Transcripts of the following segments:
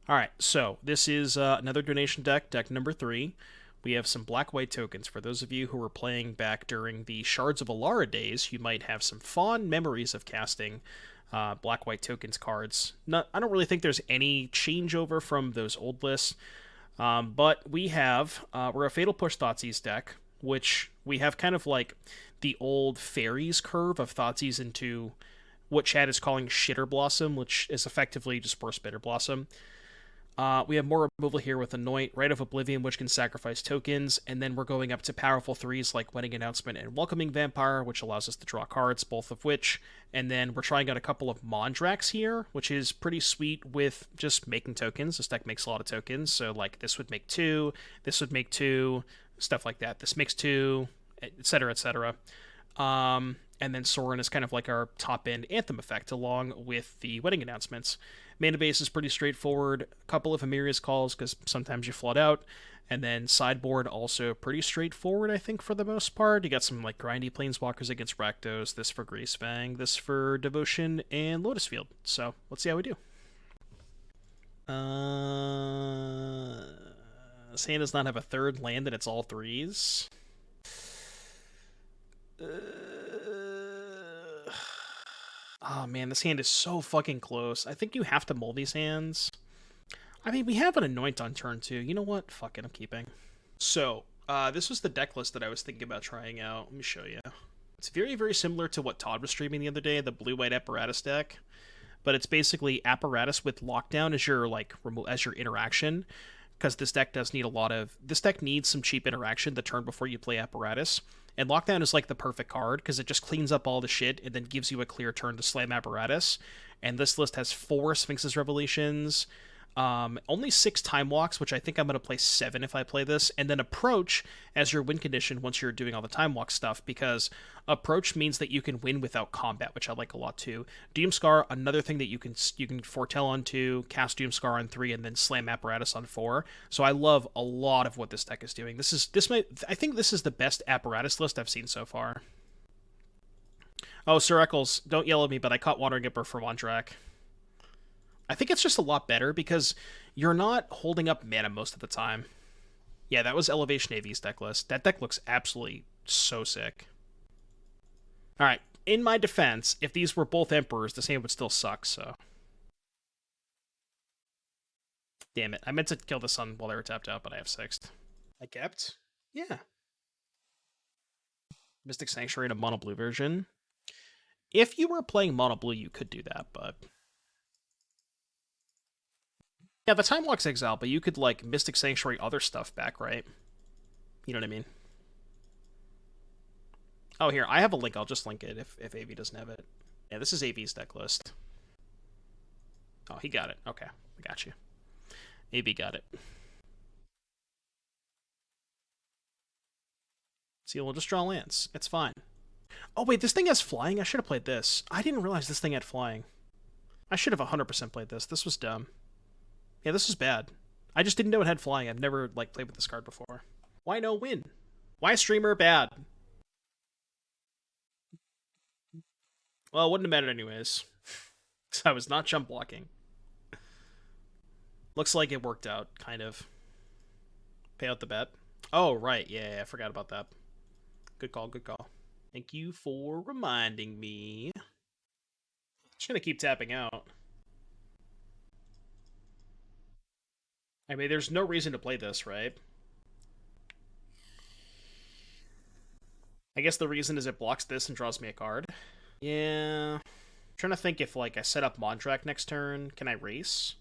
Alright, so this is another donation deck, deck number 3. We have some black-white tokens. For those of you who were playing back during the Shards of Alara days, you might have some fond memories of casting black-white tokens cards. I don't really think there's any changeover from those old lists, but we're a Fatal Push Thoughtseize deck, which we have kind of like the old fairies curve of Thoughtseize into what Chad is calling Shitter Blossom, which is effectively just Burst Bitter Blossom. We have more removal here with Anoint, Rite of Oblivion, which can sacrifice tokens, and then we're going up to powerful 3s like Wedding Announcement and Welcoming Vampire, which allows us to draw cards, both of which, and then we're trying out a couple of Mondraks here, which is pretty sweet with just making tokens. This deck makes a lot of tokens, so like this would make 2, this would make 2, stuff like that. This makes 2, etc., etc. And then Sorin is kind of like our top-end Anthem effect, along with the Wedding Announcements. Mana base is pretty straightforward. A couple of Emeria's calls, because sometimes you flood out. And then sideboard also pretty straightforward, I think, for the most part. You got some like grindy Planeswalkers against Rakdos, this for Greasefang, this for Devotion, and Lotus Field. So, let's see how we do. This hand does not have a third land, and it's all 3s. Oh man, this hand is so fucking close. I think you have to mull these hands. I mean, we have an Anoint on turn 2. You know what? Fuck it, I'm keeping. So, this was the deck list that I was thinking about trying out. Let me show you. It's very, very similar to what Todd was streaming the other day, the blue-white Apparatus deck. But it's basically Apparatus with Lockdown as your, like, as your interaction. Because this deck does need a lot of... This deck needs some cheap interaction the turn before you play Apparatus. And Lockdown is like the perfect card, because it just cleans up all the shit and then gives you a clear turn to slam Apparatus. And this list has 4 Sphinx's Revelations, only 6 Time Walks, which I think I'm going to play 7 if I play this, and then Approach as your win condition once you're doing all the Time Walk stuff, because Approach means that you can win without combat, which I like a lot too. Doomscar, another thing that you can foretell on 2, cast Doomscar on 3, and then slam Apparatus on 4. So I love a lot of what this deck is doing. I think this is the best Apparatus list I've seen so far. Oh, Sir Eccles, don't yell at me, but I caught Wandering Emperor for Mondrak. I think it's just a lot better because you're not holding up mana most of the time. Yeah, that was Elevation AV's deck list. That deck looks absolutely so sick. Alright, in my defense, if these were both Emperors, this hand would still suck, so... Damn it, I meant to kill the Sun while they were tapped out, but I have 6th. I kept? Yeah. Mystic Sanctuary in a mono blue version. If you were playing mono blue, you could do that, but... Yeah, the Time Walk's exile, but you could, like, Mystic Sanctuary other stuff back, right? You know what I mean? Oh, here, I have a link. I'll just link it if AV doesn't have it. Yeah, this is AV's deck list. Oh, he got it. Okay, I got you. AV got it. See, we'll just draw lands. It's fine. Oh, wait, this thing has flying? I should have played this. I didn't realize this thing had flying. I should have 100% played this. This was dumb. Yeah, this is bad. I just didn't know it had flying. I've never, like, played with this card before. Why no win? Why streamer bad? Well, it wouldn't have mattered anyways. Because I was not jump blocking. Looks like it worked out, kind of. Pay out the bet. Oh, right. Yeah, I forgot about that. Good call, good call. Thank you for reminding me. Just gonna keep tapping out. I mean, there's no reason to play this, right? I guess the reason is it blocks this and draws me a card. Yeah. I'm trying to think if, like, I set up Mondrak next turn. Can I race?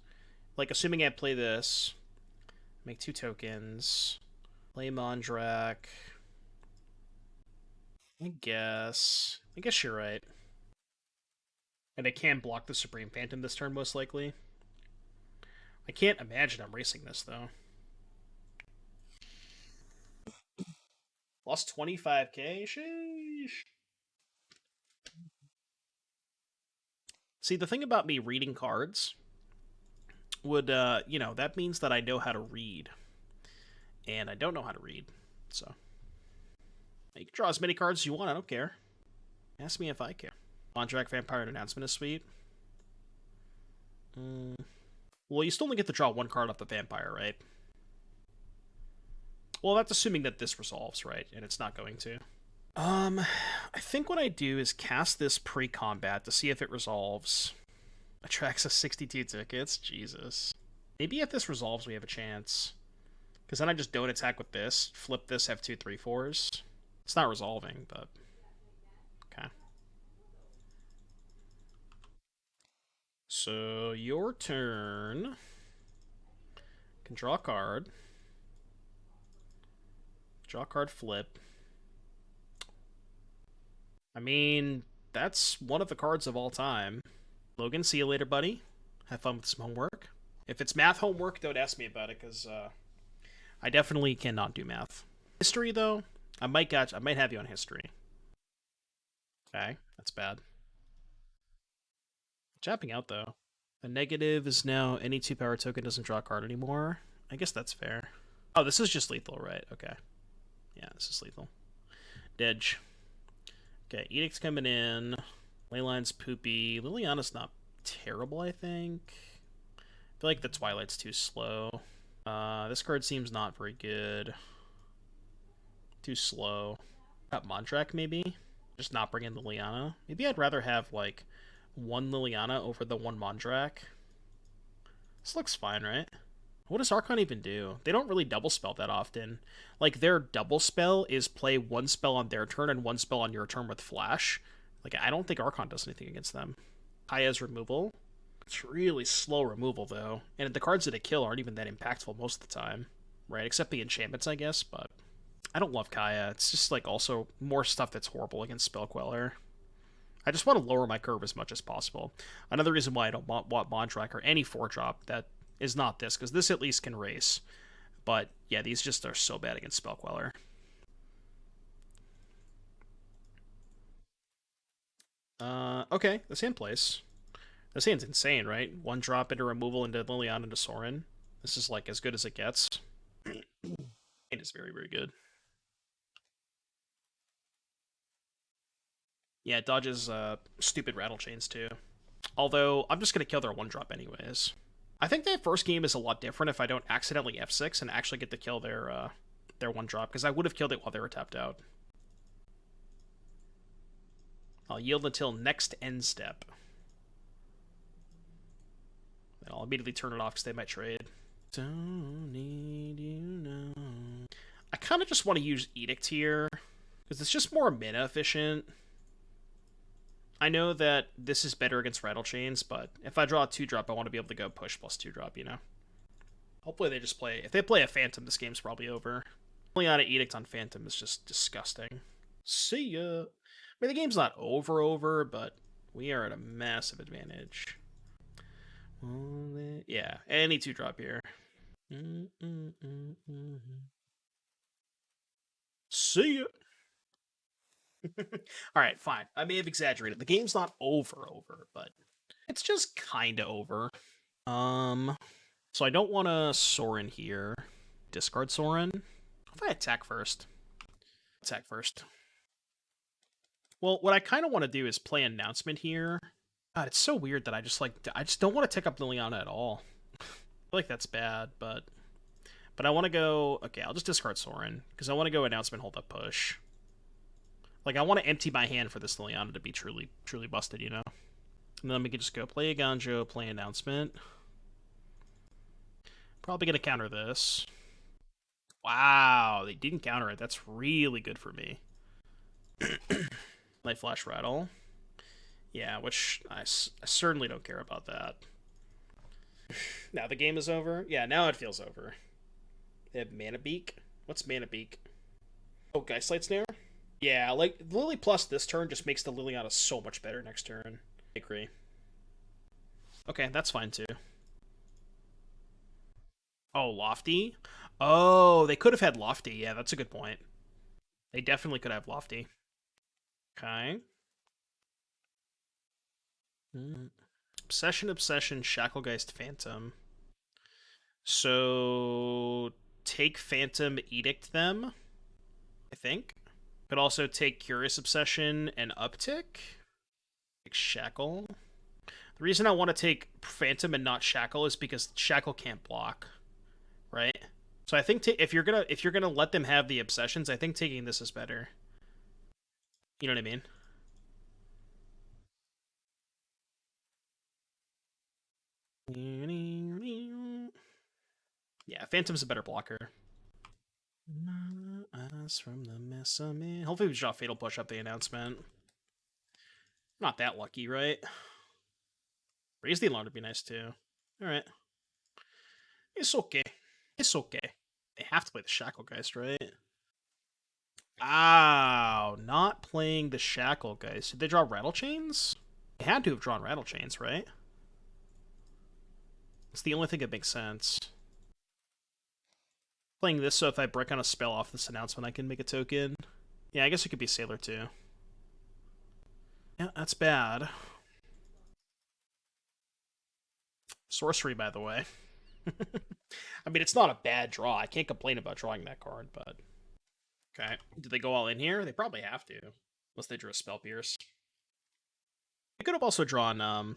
Like, assuming I play this. Make 2 tokens. Play Mondrak. I guess you're right. And I can block the Supreme Phantom this turn, most likely. I can't imagine I'm racing this, though. Lost 25k? Sheesh. See, the thing about me reading cards would, you know, that means that I know how to read. And I don't know how to read, so... You can draw as many cards as you want, I don't care. Ask me if I care. Mondrak Vampire Announcement is sweet. Well, you still only get to draw one card off the vampire, right? Well, that's assuming that this resolves, right? And it's not going to. I think what I do is cast this pre-combat to see if it resolves. Attracts us 62 tickets? Jesus. Maybe if this resolves, we have a chance. Because then I just don't attack with this, flip this, have 2 3/4s. It's not resolving, but... Okay. So, your turn. Can draw a card. Draw a card, flip. I mean, that's one of the cards of all time. Logan, see you later, buddy. Have fun with some homework. If it's math homework, don't ask me about it, because I definitely cannot do math. History, though, I might have you on history. Okay, that's bad. Japping out, though. The negative is now any 2-power token doesn't draw a card anymore. I guess that's fair. Oh, this is just lethal, right? Okay. Yeah, this is lethal. Dedge. Okay, Edict's coming in. Leyline's poopy. Liliana's not terrible, I think. I feel like the Twilight's too slow. This card seems not very good. Too slow. Got Mondrak, maybe? Just not bring in Liliana. Maybe I'd rather have, like, one Liliana over the one Mondrak. This looks fine, right? What does Archon even do? They don't really double spell that often. Like, their double spell is play one spell on their turn and one spell on your turn with Flash. Like, I don't think Archon does anything against them. Kaya's removal. It's really slow removal, though. And the cards that it kill aren't even that impactful most of the time. Right? Except the enchantments, I guess, but... I don't love Kaya. It's just, like, also more stuff that's horrible against Spellqueller. I just want to lower my curve as much as possible. Another reason why I don't want Mondrak or any 4-drop that is not this, because this at least can race. But, yeah, these just are so bad against Spellqueller. Okay, this hand plays. This hand's insane, right? 1-drop into removal into Liliana into Sorin. This is, like, as good as it gets. It is very, very good. Yeah, it dodges stupid rattle chains too. Although, I'm just going to kill their 1-drop anyways. I think that first game is a lot different if I don't accidentally F6 and actually get to kill their 1-drop, because I would have killed it while they were tapped out. I'll yield until next end step. Then I'll immediately turn it off because they might trade. Don't need you now. I kind of just want to use Edict here, because it's just more mana efficient. I know that this is better against rattle chains, but if I draw a 2-drop, I want to be able to go push plus 2-drop, you know? Hopefully they just play... If they play a Phantom, this game's probably over. Only out of Edict on Phantom is just disgusting. See ya! I mean, the game's not over, but we are at a massive advantage. Yeah, any 2-drop here. See ya! Alright, fine. I may have exaggerated. The game's not over, but it's just kinda over. So I don't want to Sorin here. Discard Sorin. If I attack first. Attack first. Well, what I kind of want to do is play Announcement here. God, it's so weird that I just don't want to tick up Liliana at all. I feel like that's bad, but I want to go... Okay, I'll just discard Sorin, because I want to go Announcement, hold up, push. Like, I want to empty my hand for this Liliana to be truly busted, you know? And then we can just go play Eiganjo, play Announcement. Probably going to counter this. Wow, they didn't counter it. That's really good for me. Light Flash Rattle. Yeah, which I certainly don't care about that. Now the game is over? Yeah, now it feels over. They have Mana Beak? What's Mana Beak? Oh, Geistlight Snare? Yeah, like, Lily plus this turn just makes the Liliana so much better next turn. I agree. Okay, that's fine too. Oh, Lofty? Oh, they could have had Lofty. Yeah, that's a good point. They definitely could have Lofty. Okay. Obsession, Shacklegeist, Phantom. So, take Phantom, Edict them, I think. Could also take Curious Obsession and Uptick. Like Shackle. The reason I want to take Phantom and not Shackle is because Shackle can't block, right? So I think if you're gonna let them have the obsessions, I think taking this is better. You know what I mean? Yeah, Phantom's a better blocker. Us from the mess of me. Hopefully we draw Fatal Push up the announcement. Not that lucky, right? Raise the alarm would be nice too. Alright. It's okay. It's okay. They have to play the Shacklegeist, right? Ow, not playing the Shacklegeist. Did they draw Rattle Chains? They had to have drawn Rattle Chains, right? It's the only thing that makes sense. Playing this so if I break on a spell off this announcement, I can make a token. Yeah, I guess it could be Sailor too. Yeah, that's bad. Sorcery, by the way. I mean, it's not a bad draw. I can't complain about drawing that card, but... Okay. Did they go all in here? They probably have to. Unless they drew a Spell Pierce. They could have also drawn,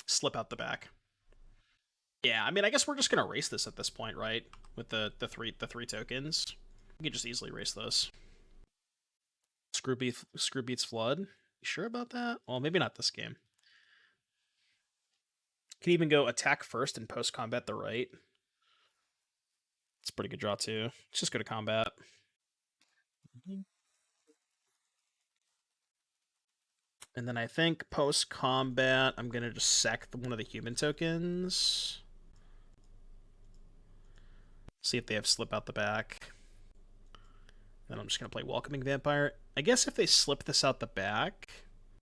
Slip Out the Back. Yeah, I mean, I guess we're just gonna erase this at this point, right? With the three tokens. We can just easily erase this. Screw Beats Flood. You sure about that? Well, maybe not this game. Can even go attack first and post combat the right. It's a pretty good draw too. Let's just go to combat. And then I think post combat, I'm gonna just sack one of the human tokens. See if they have Slip Out the Back. Then I'm just gonna play Welcoming Vampire. I guess if they slip this out the back,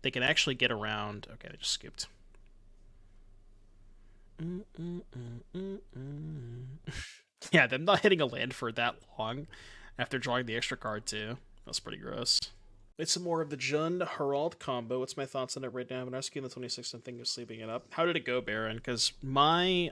they can actually get around. Okay, they just scooped. Yeah, them not hitting a land for that long after drawing the extra card too. That's pretty gross. It's some more of the Jund Herald combo. What's my thoughts on it right now? I'm asking the 26th and thinking of sleeping it up. How did it go, Baron? Because I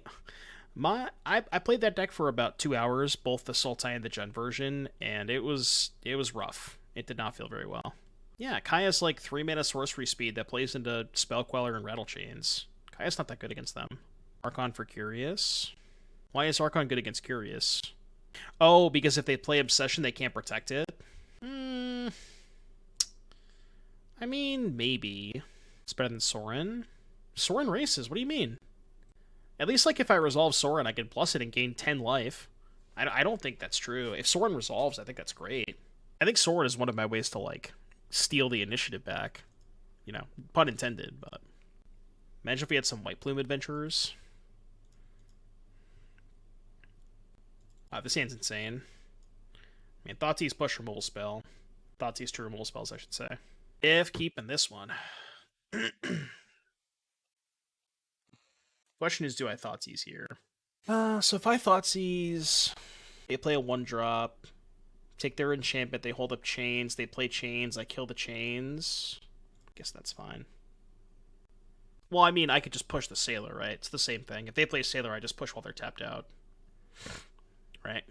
played that deck for about 2 hours, both the Sultai and the Jund version, and it was rough. It did not feel very well. Yeah, Kaya's like 3-mana sorcery speed that plays into Spell Queller and Rattle Chains. Kaya's not that good against them. Archon for Curious. Why is Archon good against Curious? Oh, because if they play Obsession, they can't protect it? I mean, maybe. It's better than Sorin. Sorin races, what do you mean? At least, like, if I resolve Sorin, I can plus it and gain 10 life. I don't think that's true. If Sorin resolves, I think that's great. I think Sorin is one of my ways to, like, steal the initiative back. You know, pun intended, but... Imagine if we had some White Plume adventurers. This hand's insane. I mean, Thoughtseize push removal spell. Thought's two removal spells, I should say. If keeping this one. Question is, do I Thoughtseize here? So if I Thoughtseize, they play a 1-drop, take their enchantment, they hold up chains, they play chains, I kill the chains. Guess that's fine. Well, I mean, I could just push the Sailor, right? It's the same thing. If they play Sailor, I just push while they're tapped out. Right?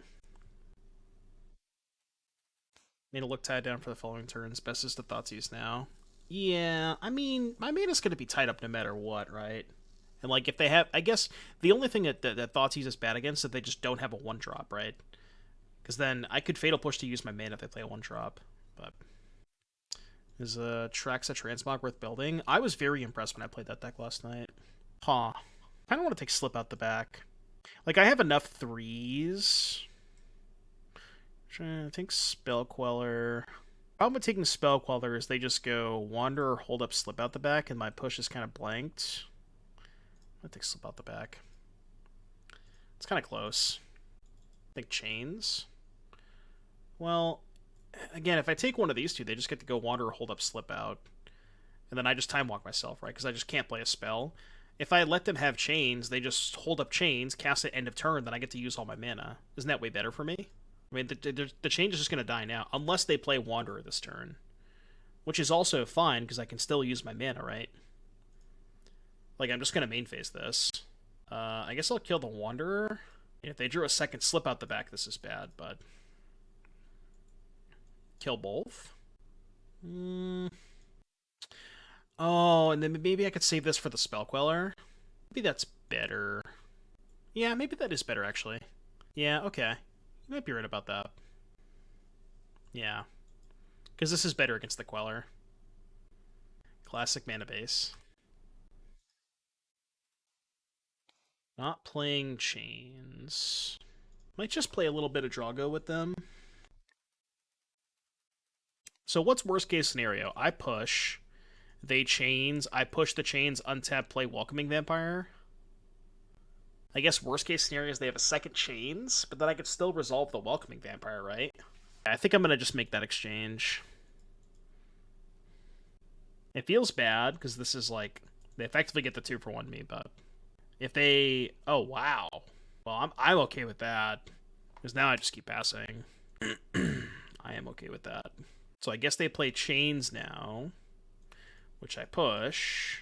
Need to look tied down for the following turns. Best is to Thoughtseize now. Yeah, I mean, my mana's going to be tied up no matter what, right? And, like, if they have... I guess the only thing that Thoughtseize is bad against is that they just don't have a 1-drop, right? Because then I could Fatal Push to use my mana if they play a 1-drop. But... Is Traxa Transmog worth building? I was very impressed when I played that deck last night. Huh. I don't want to take Slip Out the Back. Like, I have enough 3s... I think Spell Queller. Problem with taking Spell Queller is they just go Wander or Hold Up, Slip Out the Back, and my push is kind of blanked. I think Slip Out the Back. It's kind of close. I think Chains. Well, again, if I take one of these two, they just get to go Wander or Hold Up, Slip Out. And then I just Time Walk myself, right? Because I just can't play a spell. If I let them have Chains, they just hold up Chains, cast it end of turn, then I get to use all my mana. Isn't that way better for me? I mean, the change is just going to die now, unless they play Wanderer this turn. Which is also fine, because I can still use my mana, right? Like, I'm just going to main phase this. I guess I'll kill the Wanderer. If they drew a second Slip Out the Back, this is bad, but... Kill both? Oh, and then maybe I could save this for the Spell Queller. Maybe that's better. Yeah, maybe that is better, actually. Yeah, okay. You might be right about that. Yeah. Because this is better against the Queller. Classic mana base. Not playing Chains. Might just play a little bit of Drago with them. So what's worst case scenario? I push. They Chains. I push the Chains, untap, play Welcoming Vampire. I guess worst case scenario is they have a second Chains, but then I could still resolve the Welcoming Vampire, right? I think I'm going to just make that exchange. It feels bad, because this is like... They effectively get the 2-for-1 me, but... If they... Oh, wow. Well, I'm okay with that. Because now I just keep passing. I am okay with that. So I guess they play Chains now. Which I push.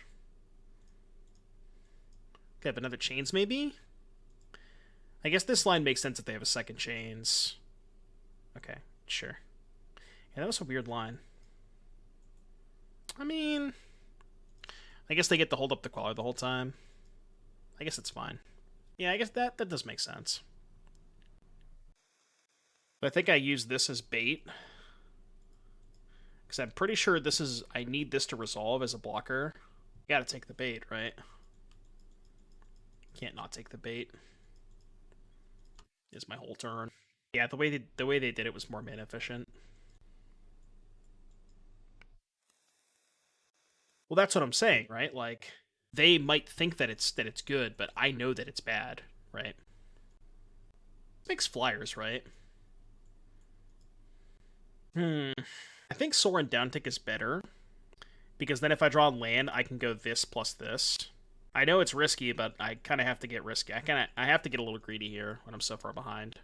Okay, have another Chains maybe? I guess this line makes sense if they have a second Chains. Okay, sure. Yeah, that was a weird line. I mean... I guess they get to hold up the Queller the whole time. I guess it's fine. Yeah, I guess that does make sense. But I think I use this as bait. Because I'm pretty sure this is... I need this to resolve as a blocker. You gotta take the bait, right? Can't not take the bait. Is my whole turn. Yeah, the way they did it was more mana efficient. Well, that's what I'm saying, right? Like, they might think that it's good, but I know that it's bad, right? Makes flyers, right? I think Sorin downtick is better, because then if I draw land, I can go this plus this. I know it's risky, but I kind of have to get risky. I have to get a little greedy here when I'm so far behind.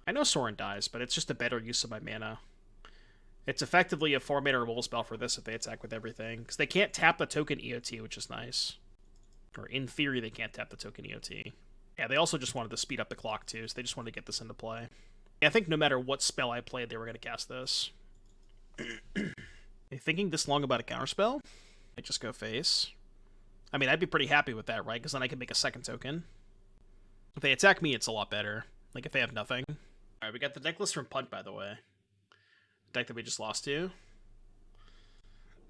I know Sorin dies, but it's just a better use of my mana. It's effectively a 4-mana removal spell for this if they attack with everything. Because they can't tap the token EOT, which is nice. Or in theory, they can't tap the token EOT. Yeah, they also just wanted to speed up the clock too, so they just wanted to get this into play. Yeah, I think no matter what spell I played, they were going to cast this. Thinking this long about a counterspell? I just go face. I mean, I'd be pretty happy with that, right? Because then I can make a second token. If they attack me, it's a lot better. Like, if they have nothing. Alright, we got the Decklist from Punt, by the way. Deck that we just lost to.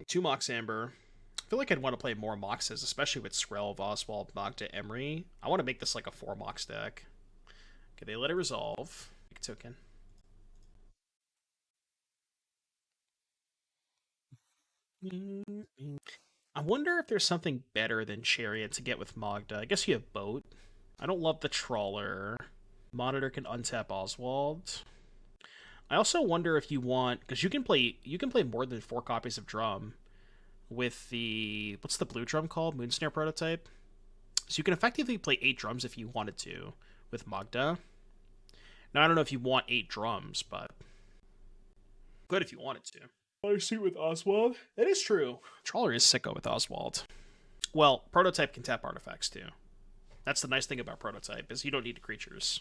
2 Mox Amber. I feel like I'd want to play more Moxes, especially with Skrelv, Oswald, Magda, Emery. I want to make this like a 4 Mox deck. Okay, they let it resolve. Make a token. I wonder if there's something better than Chariot to get with Magda. I guess you have Boat. I don't love the Trawler. Monitor can untap Oswald. I also wonder if you want, because you can play more than 4 copies of Drum with the, what's the blue drum called? Moonsnare prototype. So you can effectively play 8 drums if you wanted to with Magda. Now I don't know if you want 8 drums, but good if you wanted to. Color suit with Oswald. That is true. Trawler is sicko with Oswald. Well, prototype can tap artifacts too. That's the nice thing about prototype, is you don't need creatures.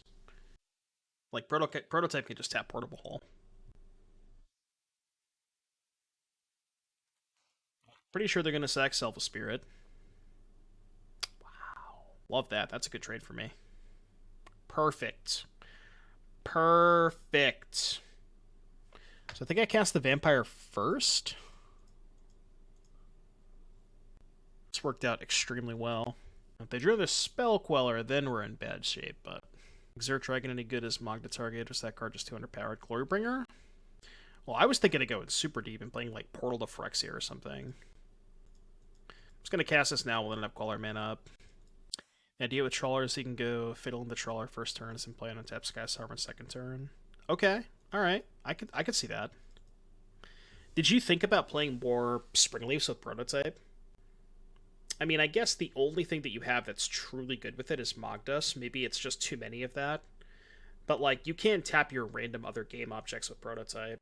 Like, prototype can just tap Portable Hole. Pretty sure they're going to sack Self Spirit. Wow. Love that. That's a good trade for me. Perfect. Perfect. So I think I cast the Vampire first. This worked out extremely well. If they drew the Spell Queller, then we're in bad shape, but... Exert Dragon any good as Magda target, or is that card just 200 powered? Glorybringer? Well, I was thinking of going super deep and playing like Portal to Phyrexia or something. I'm just going to cast this now, we'll end up Queller mana up. The idea with Trawlers, you can go Fiddle in the Trawler first turn and play on untap Sky Sovereign second turn. Okay, alright, I could see that. Did you think about playing more Springleafs with Prototype? I mean, I guess the only thing that you have that's truly good with it is Magda, so maybe it's just too many of that. But, like, you can tap your random other game objects with Prototype.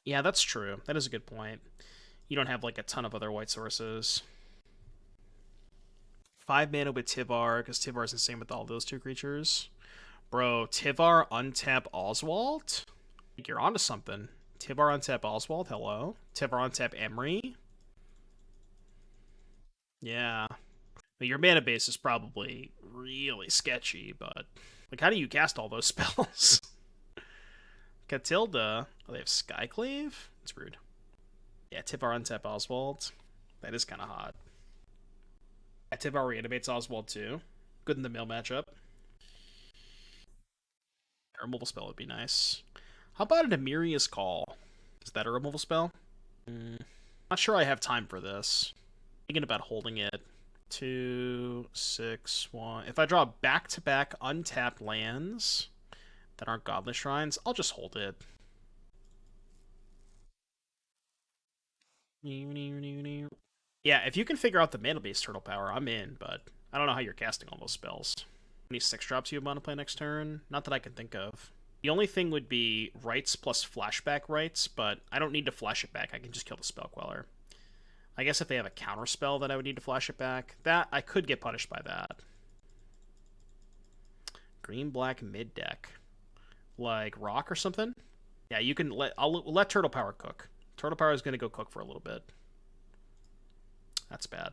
Yeah, that's true. That is a good point. You don't have, like, a ton of other white sources. 5 mana with Tivar, because Tivar's insane with all those 2 creatures. Bro, Tivar untap Oswald? I think you're onto something. Tivar untap Oswald, hello. Tivar untap Emery. Yeah. Your mana base is probably really sketchy, but like, how do you cast all those spells? Catilda. Oh, they have Skyclave? It's rude. Yeah, Tivar untap Oswald. That is kind of hot. Yeah, Tivar reanimates Oswald too. Good in the mill matchup. A removal spell would be nice. How about an Emeria's Call? Is that a removal spell? Not sure I have time for this. Thinking about holding it. 2, 6, 1. If I draw back-to-back untapped lands that aren't Godless Shrines, I'll just hold it. Yeah, if you can figure out the mana-based turtle power, I'm in, but I don't know how you're casting all those spells. Any 6-drops you want to play next turn? Not that I can think of. The only thing would be Rites plus Flashback Rites, but I don't need to flash it back. I can just kill the Spell Queller. I guess if they have a counter spell that I would need to flash it back, that I could get punished by that. Green-black mid-deck. Like Rock or something? Yeah, you can I'll let Turtle Power cook. Turtle Power is going to go cook for a little bit. That's bad.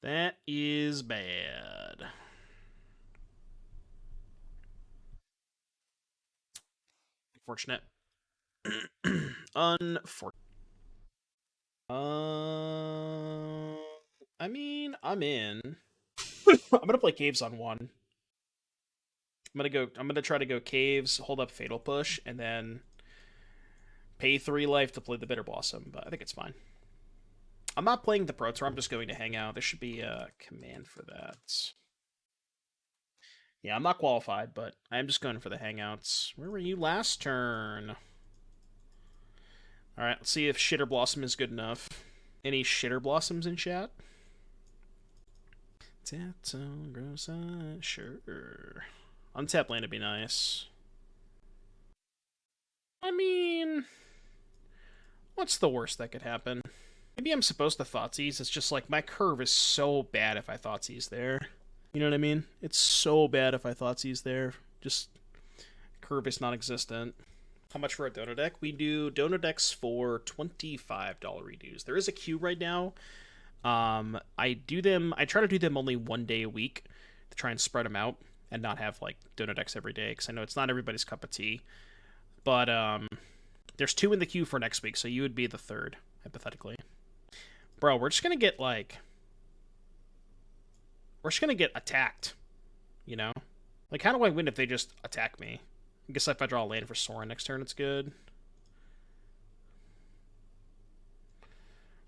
That is bad. Unfortunate. Unfortunate. I mean, I'm in. I'm gonna play Caves on 1. I'm gonna try to go Caves, hold up Fatal Push, and then pay 3 life to play the Bitter Blossom, but I think it's fine. I'm not playing the Pro Tour, I'm just going to hang out. There should be a command for that. Yeah, I'm not qualified, but I'm just going for the hangouts. Where were you last turn? Alright, let's see if Shitter Blossom is good enough. Any Shitter Blossoms in chat? Sure. Untap land would be nice. I mean, what's the worst that could happen? Maybe I'm supposed to Thoughtseize. It's just like my curve is so bad if I Thoughtseize there. You know what I mean? It's so bad if I Thoughtseize there. Just curve is non-existent. How much for a donor deck? We do donor decks for $25 redos. There is a queue right now. I try to do them only 1 day a week to try and spread them out and not have like donor decks every day, because I know it's not everybody's cup of tea. But there's 2 in the queue for next week, so you would be the 3rd, hypothetically. Bro, we're just gonna get attacked, you know? Like, how do I win if they just attack me? I guess if I draw a land for Sorin next turn, it's good.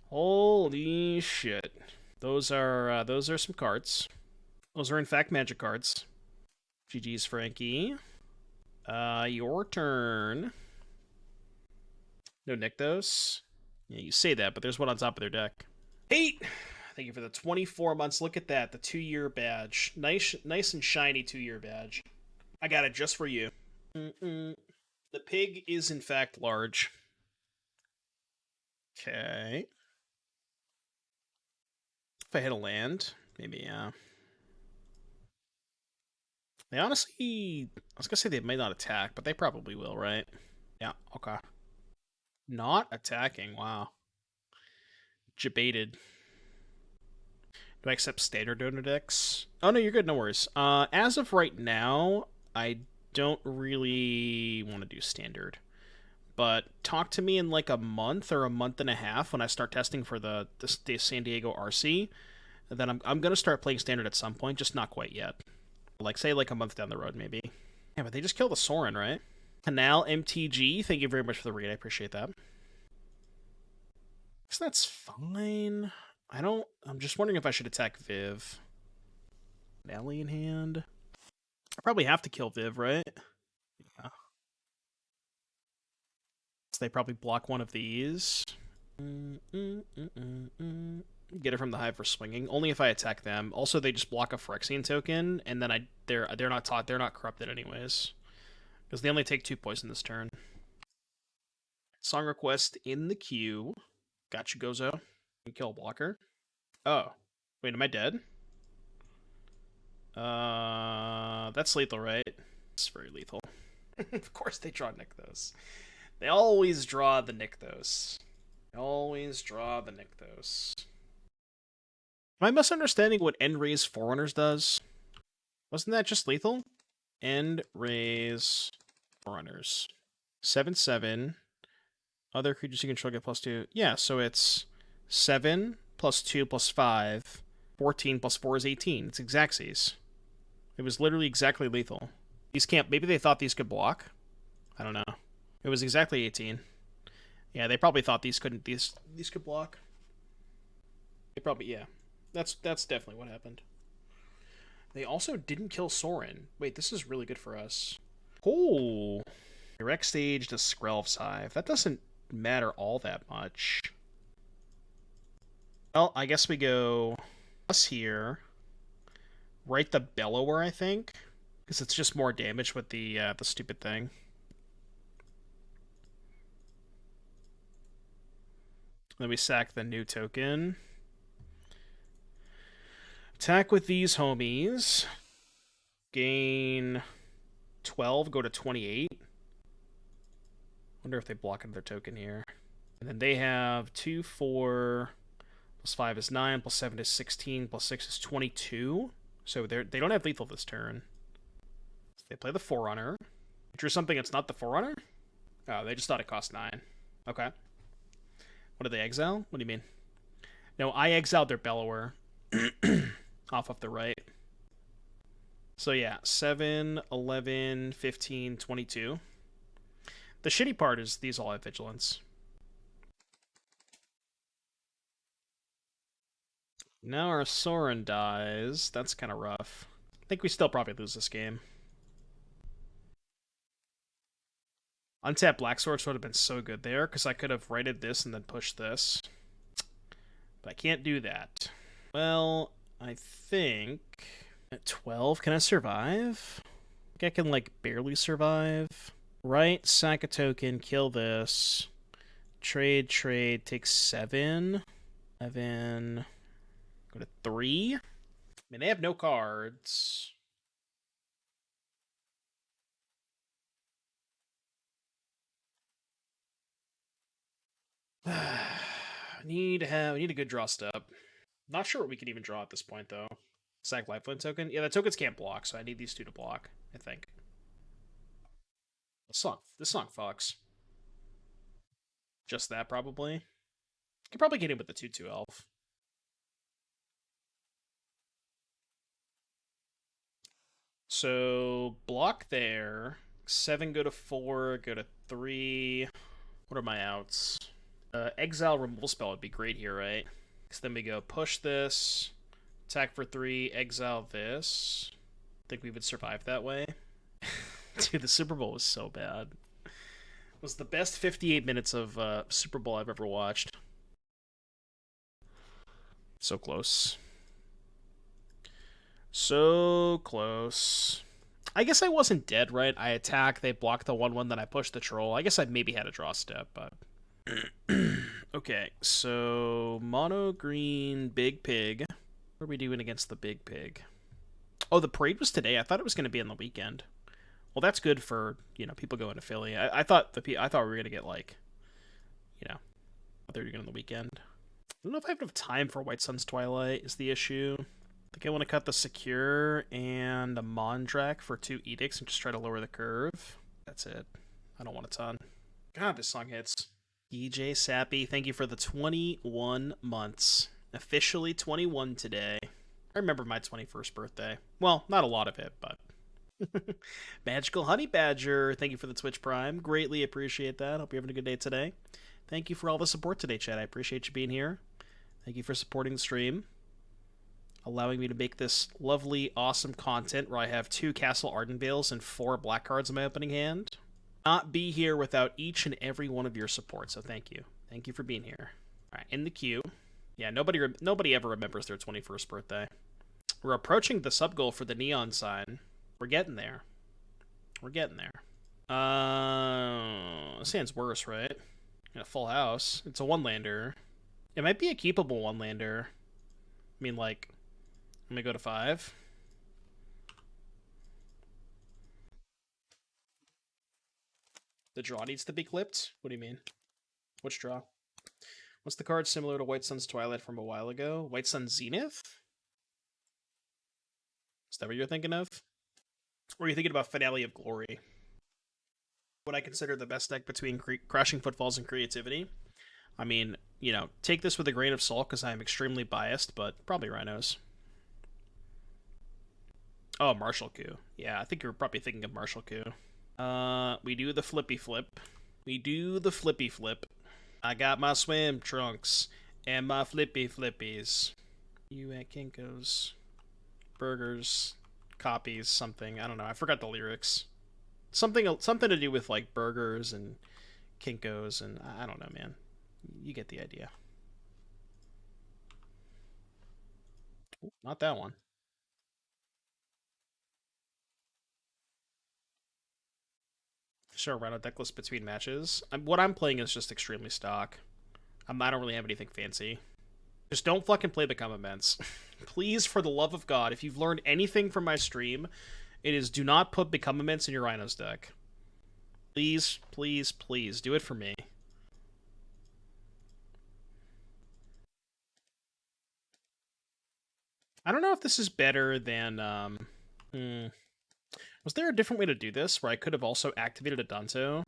Holy shit. Those are some cards. Those are, in fact, magic cards. GG's, Frankie. Your turn. No Nykthos. Yeah, you say that, but there's one on top of their deck. 8! Thank you for the 24 months. Look at that, the 2-year badge. Nice and shiny 2-year badge. I got it just for you. The pig is, in fact, large. Okay. If I hit a land, maybe, yeah. They honestly... I was gonna say they might not attack, but they probably will, right? Yeah, okay. Not attacking, wow. Jebaited. Do I accept standard donor decks? Oh, no, you're good, no worries. As of right now, I don't really want to do standard. But talk to me in like a month or a month and a half when I start testing for the San Diego RC. Then I'm going to start playing standard at some point, just not quite yet. Like, say, like a month down the road, maybe. Yeah, but they just killed the Sorin, right? Canal MTG, thank you very much for the read. I appreciate that. So that's fine. I'm just wondering if I should attack Viv. Nelly in hand. I probably have to kill Viv, right? Yeah. So they probably block one of these. Get it from the Hive for swinging. Only if I attack them. Also, they just block a Phyrexian token, and then they're not corrupted anyways, because they only take 2 poison this turn. Song request in the queue. Got you, Gozo. You kill a blocker. Oh, wait, am I dead? That's lethal, right? It's very lethal. Of course they draw Nykthos. They always draw the Nykthos. Always draw the Nykthos. Am I misunderstanding what End Raise Forerunners does? Wasn't that just lethal? End Raise Forerunners. 7/7. Other creatures you control get +2. Yeah, so it's 7 + 2 + 5. 14 + 4 is 18. It's Xaxes. It was literally exactly lethal. These can't... Maybe they thought these could block? I don't know. It was exactly 18. Yeah, they probably thought these couldn't... These could block. They probably... Yeah. That's definitely what happened. They also didn't kill Sorin. Wait, this is really good for us. Oh! Direct stage to Skrelv's Hive. That doesn't matter all that much. Well, I guess we go us here. Right the Bellower, I think. Because it's just more damage with the stupid thing. Then we sack the new token. Attack with these homies. Gain 12, go to 28. Wonder if they block another token here. And then they have 2, 4, plus 5 is 9, plus 7 is 16, plus 6 is 22. So they don't have lethal this turn. So they play the Forerunner. Drew something that's not the Forerunner? Oh, they just thought it cost 9. Okay. What did they exile? What do you mean? No, I exiled their Bellower. Off the right. So yeah, 7, 11, 15, 22. The shitty part is these all have Vigilance. Now our Sorin dies. That's kind of rough. I think we still probably lose this game. Untap Black Swords would have been so good there, because I could have righted this and then pushed this. But I can't do that. Well, I think... At 12, can I survive? I think I can, like, barely survive. Right, sack a token, kill this. Trade, take 7. 11... Go to 3. I mean, they have no cards. We need a good draw step. Not sure what we can even draw at this point, though. Sack lifeline token? Yeah, the tokens can't block, so I need these two to block, I think. This song fucks. Just that, probably. Could probably get in with the 2/2 elf. So, block there. 7 go to 4, go to 3. What are my outs? Exile removal spell would be great here, right? So then we go push this, attack for 3, exile this. Think we would survive that way? Dude, the Super Bowl was so bad. It was the best 58 minutes of Super Bowl I've ever watched. So close. So close. I guess I wasn't dead, right? I attack, they block the 1/1, then I push the troll. I guess I maybe had a draw step, but... Okay, so... Mono green big pig. What are we doing against the big pig? Oh, the parade was today. I thought it was going to be on the weekend. Well, that's good for, you know, people going to Philly. I thought we were going to get, like, you know, they were going on the weekend. I don't know if I have enough time for White Sun's Twilight is the issue. I think I want to cut the Secure and a Mondrak for 2 Edicts and just try to lower the curve. That's it. I don't want a ton. God, this song hits. DJ Sappy, thank you for the 21 months. Officially 21 today. I remember my 21st birthday. Well, not a lot of it, but... Magical Honey Badger, thank you for the Twitch Prime. Greatly appreciate that. Hope you're having a good day today. Thank you for all the support today, chat. I appreciate you being here. Thank you for supporting the stream. Allowing me to make this lovely, awesome content where I have 2 Castle Ardenvales and 4 black cards in my opening hand. Not be here without each and every one of your support, so thank you. Thank you for being here. Alright, in the queue. Yeah, nobody ever remembers their 21st birthday. We're approaching the sub-goal for the Neon sign. We're getting there. We're getting there. This hand's worse, right? In a full house. It's a one-lander. It might be a keepable one-lander. I mean, like, let me go to 5. The draw needs to be clipped? What do you mean? Which draw? What's the card similar to White Sun's Twilight from a while ago? White Sun Zenith? Is that what you're thinking of? Or are you thinking about Finale of Glory? What I consider the best deck between Crashing Footfalls and Creativity. I mean, you know, take this with a grain of salt because I am extremely biased, but probably Rhinos. Oh, Martial Coup. Yeah, I think you're probably thinking of Martial Coup. We do the flippy flip. We do the flippy flip. I got my swim trunks and my flippy flippies. You at Kinko's. Burgers. Copies. Something. I don't know. I forgot the lyrics. Something to do with, like, burgers and Kinko's and... I don't know, man. You get the idea. Ooh, not that one. Sure, run a decklist between matches. What I'm playing is just extremely stock. I don't really have anything fancy. Just don't fucking play Become Immense. Please, for the love of God, if you've learned anything from my stream, it is do not put Become Immense in your Rhinos deck. Please, please, please, do it for me. I don't know if this is better than, Was there a different way to do this where I could have also activated a Danto?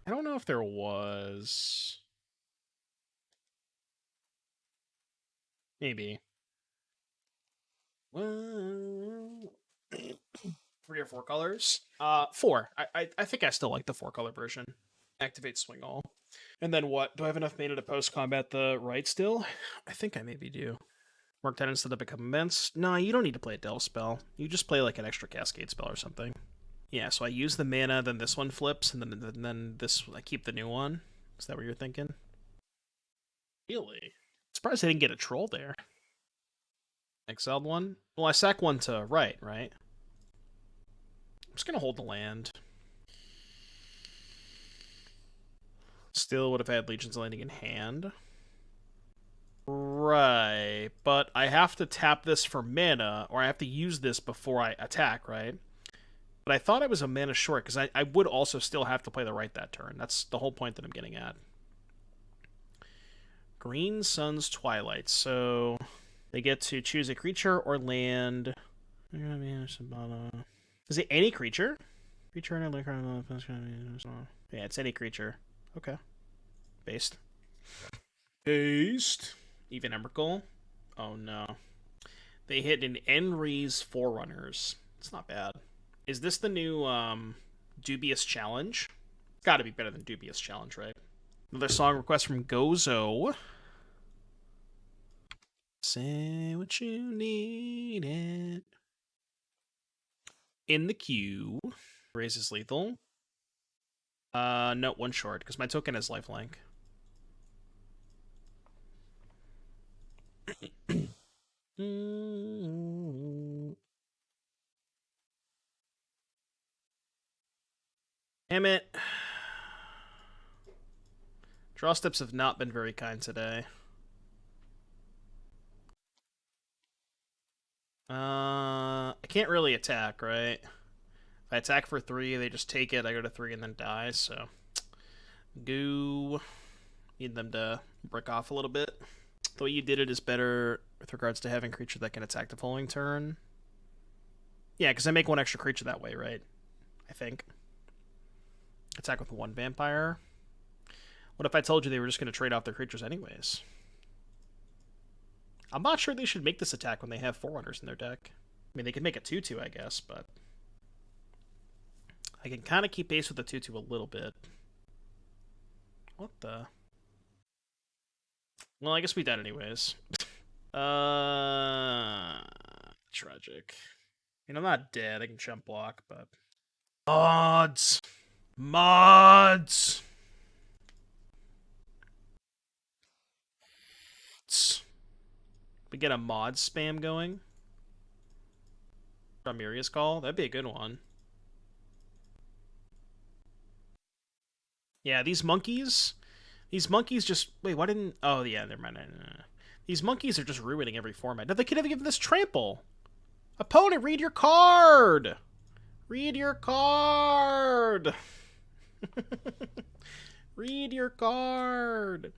I don't know if there was. Maybe. 3 or 4 colors? 4. I think I still like the 4-color version. Activate Swing All. And then what? Do I have enough mana to post-combat the right still? I think I maybe do. Work that instead of Become Immense? No, you don't need to play a Delve spell. You just play like an extra Cascade spell or something. Yeah, so I use the mana, then this one flips, and then this, I keep the new one. Is that what you're thinking? Really? Surprised I didn't get a troll there. Exiled one? Well, I sack one to right? I'm just gonna hold the land. Still would have had Legion's Landing in hand. Right, but I have to tap this for mana, or I have to use this before I attack, right? But I thought I was a mana short, because I would also still have to play the right that turn. That's the whole point that I'm getting at. Green Sun's Twilight, so they get to choose a creature or land. Is it any creature? Yeah, it's any creature. Okay. Based. Even Emrakul? Oh no. They hit an Enri's Forerunners. It's not bad. Is this the new Dubious Challenge? It's gotta be better than Dubious Challenge, right? Another song request from Gozo. Say what you needed. In the queue. Raises lethal. No, 1 short, because my token has lifelink. Damn it. Draw steps have not been very kind today. I can't really attack, right? If I attack for 3, they just take it, I go to 3 and then die, so... Goo. Need them to break off a little bit. The way you did it is better with regards to having a creature that can attack the following turn. Yeah, because I make 1 extra creature that way, right? I think. Attack with 1 vampire. What if I told you they were just going to trade off their creatures anyways? I'm not sure they should make this attack when they have Forerunners in their deck. I mean, they could make a 2-2, I guess, but... I can kind of keep pace with the 2-2 a little bit. What the... Well, I guess we died anyways. Tragic. I mean, I'm not dead. I can jump block, but... Mods! Mods! We get a mod spam going. From Miria's Call? That'd be a good one. Yeah, these monkeys just... Wait, why didn't... Oh, yeah, never mind. These monkeys are just ruining every format. No, they could have given this trample. Opponent, read your card! Read your card! Read your card!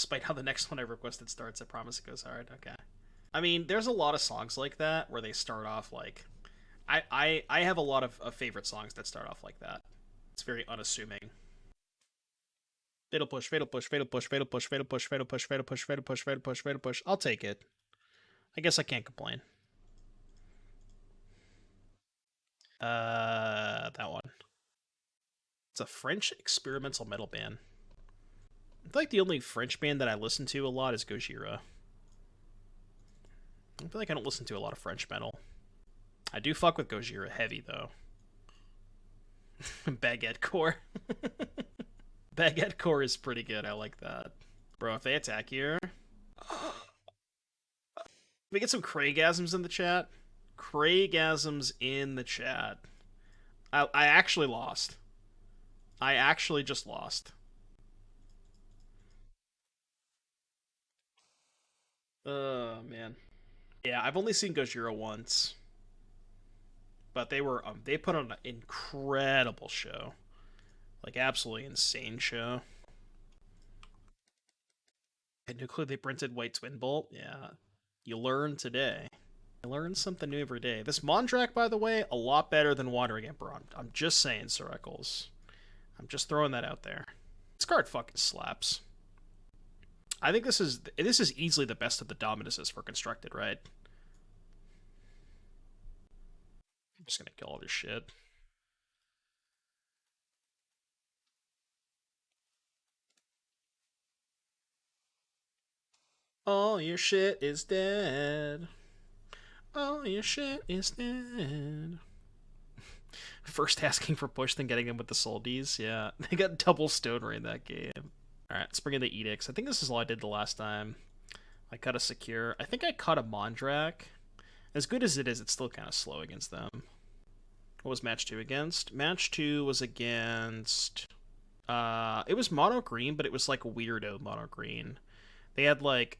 Despite how the next one I requested starts, I promise it goes hard. Okay. I mean, there's a lot of songs like that where they start off like... I have a lot of favorite songs that start off like that. It's very unassuming. Fatal push, fatal push, fatal push, fatal push, fatal push, fatal push, fatal push, fatal push, fatal push, fatal push. I'll take it. I guess I can't complain. That one. It's a French experimental metal band. I feel like the only French band that I listen to a lot is Gojira. I feel like I don't listen to a lot of French metal. I do fuck with Gojira heavy, though. Baguette Core. Baguette Core is pretty good. I like that. Bro, if they attack here... we get some Craigasms in the chat. Craigasms in the chat. I actually lost. I actually just lost. Oh, man. Yeah, I've only seen Gojira once. But they were they put on an incredible show. Like, absolutely insane show. And nuclear they printed White Twin Bolt. Yeah. You learn today. You learn something new every day. This Mondrak, by the way, a lot better than Wandering Emperor. I'm just saying, Sir Eccles. I'm just throwing that out there. This card fucking slaps. I think this is easily the best of the Dominuses for constructed, right? I'm just gonna kill all this shit. All your shit is dead. All your shit is dead. First asking for push, then getting him with the Soldies. Yeah, they got double Stone Ray in that game. Alright, let's bring in the Edicts. I think this is all I did the last time. I cut a Secure. I think I cut a Mondrak. As good as it is, it's still kind of slow against them. What was match 2 against? Match 2 was against... it was mono green, but it was like weirdo mono green. They had like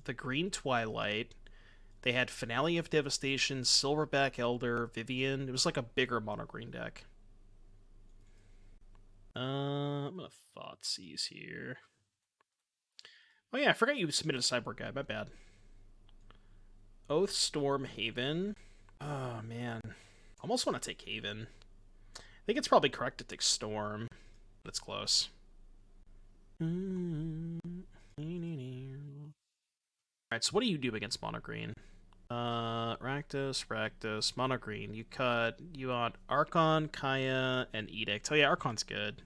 the Green Twilight. They had Finale of Devastation, Silverback Elder, Vivian. It was like a bigger mono green deck. I'm gonna Thoughtseize here. Oh yeah, I forgot you submitted a Cyborg guide. My bad. Oathstorm Haven. Oh man, I almost want to take Haven. I think it's probably correct to take Storm, but it's close. Alright, so what do you do against mono green? Rakdos, mono green. You want Archon, Kaya, and Edict. Oh yeah, Archon's good.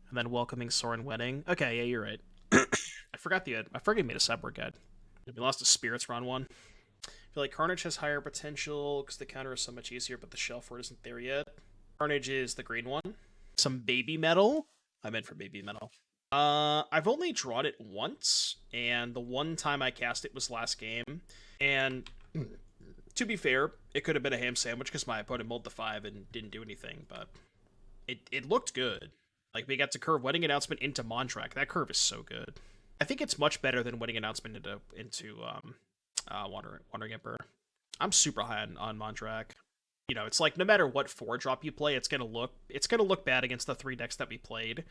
And then welcoming Sorin Wedding. Okay, yeah, you're right. I forgot you made a Cyborg guide. We lost a Spirits round 1. I feel like Carnage has higher potential because the counter is so much easier, but the shelf word isn't there yet. Carnage is the green one. Some Baby Metal. I meant for Baby Metal. I've only drawn it once, and the one time I cast it was last game. And to be fair, it could have been a ham sandwich because my opponent mulled the 5 and didn't do anything, but it looked good. Like, we got to curve Wedding Announcement into Mondrak. That curve is so good. I think it's much better than Wedding Announcement into Wandering Emperor. I'm super high on Mondrak. You know, it's like no matter what 4-drop you play, it's gonna look bad against the 3 decks that we played.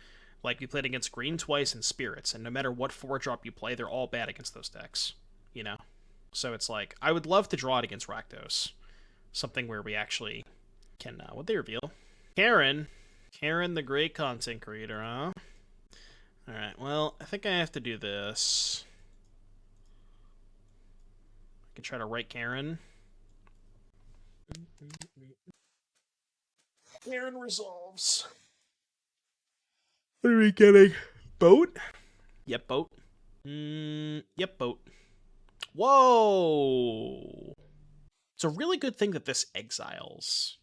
Like, we played against Green twice and Spirits, and no matter what 4-drop you play, they're all bad against those decks. You know? So it's like, I would love to draw it against Rakdos. Something where we actually can, what'd they reveal? Karen the great content creator, huh? Alright, well, I think I have to do this. I can try to write Karen. Karen resolves. What are we getting? Boat? Yep, boat. Yep, boat. Whoa! It's a really good thing that this exiles.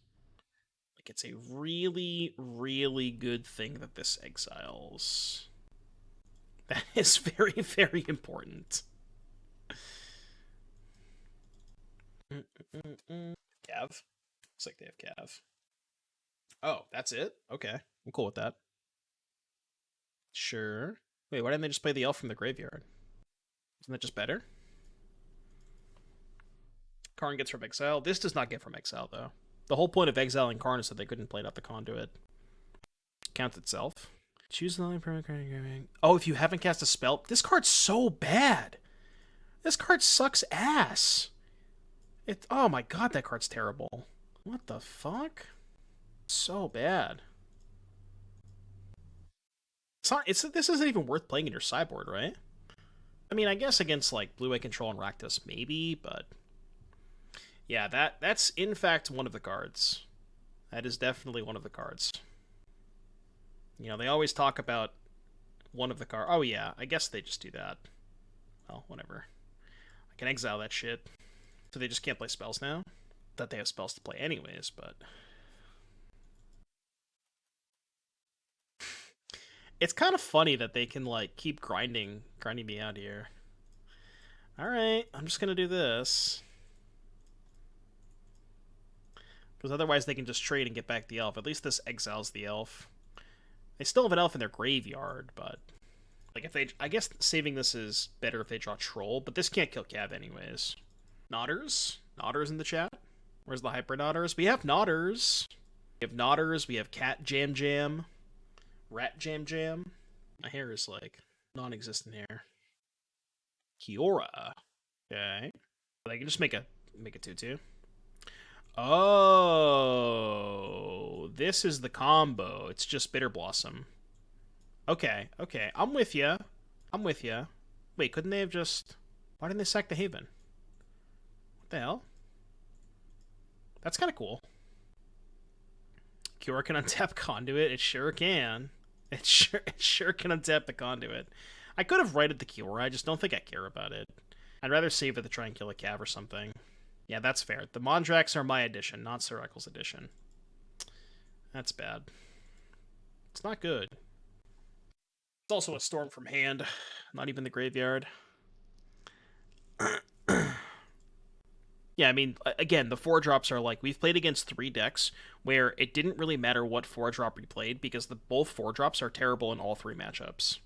Like, it's a really, really good thing that this exiles. That is very, very important. Cav? Looks like they have Cav. Oh, that's it? Okay. I'm cool with that. Sure. Wait, why didn't they just play the elf from the graveyard? Isn't that just better? Karn gets from exile. This does not get from exile, though. The whole point of exiling Karn is that they couldn't play it out the conduit. Counts itself. Choose the only permanent card. Oh, if you haven't cast a spell. This card's so bad. This card sucks ass. Oh my god, that card's terrible. What the fuck? So bad. This isn't even worth playing in your sideboard, right? I mean, I guess against like Blue-White Control and Rakdos maybe, but yeah, that's in fact one of the cards. That is definitely one of the cards. You know, they always talk about one of the cards. Oh yeah, I guess they just do that. Well, whatever. I can exile that shit. So they just can't play spells now? Thought they have spells to play anyways, but it's kind of funny that they can like keep grinding me out here. Alright, I'm just gonna do this. Because otherwise they can just trade and get back the elf. At least this exiles the elf. They still have an elf in their graveyard, but like if they, I guess saving this is better if they draw Troll, but this can't kill Cav anyways. Nodders? Nodders in the chat? Where's the Hyper Nodders? We have Nodders. We have Nodders, we have Cat Jam Jam. Rat Jam Jam. My hair is like non-existent hair. Kiora. Okay. I can just make a 2/2. Oh, this is the combo. It's just Bitter Blossom. Okay, okay. I'm with ya. I'm with ya. Wait, couldn't they have just... Why didn't they sack the Haven? What the hell? That's kind of cool. Kiora can untap Conduit. It sure can. It sure can untap the Conduit. I could have righted the Kiora. I just don't think I care about it. I'd rather save it to try and kill a Cav or something. Yeah, that's fair. The Mondraks are my edition, not Sir Eccles' edition. That's bad. It's not good. It's also a Storm from hand, not even the graveyard. Yeah, I mean, again, the 4-drops are like, we've played against 3 decks where it didn't really matter what 4-drop we played because both 4-drops are terrible in all 3 matchups.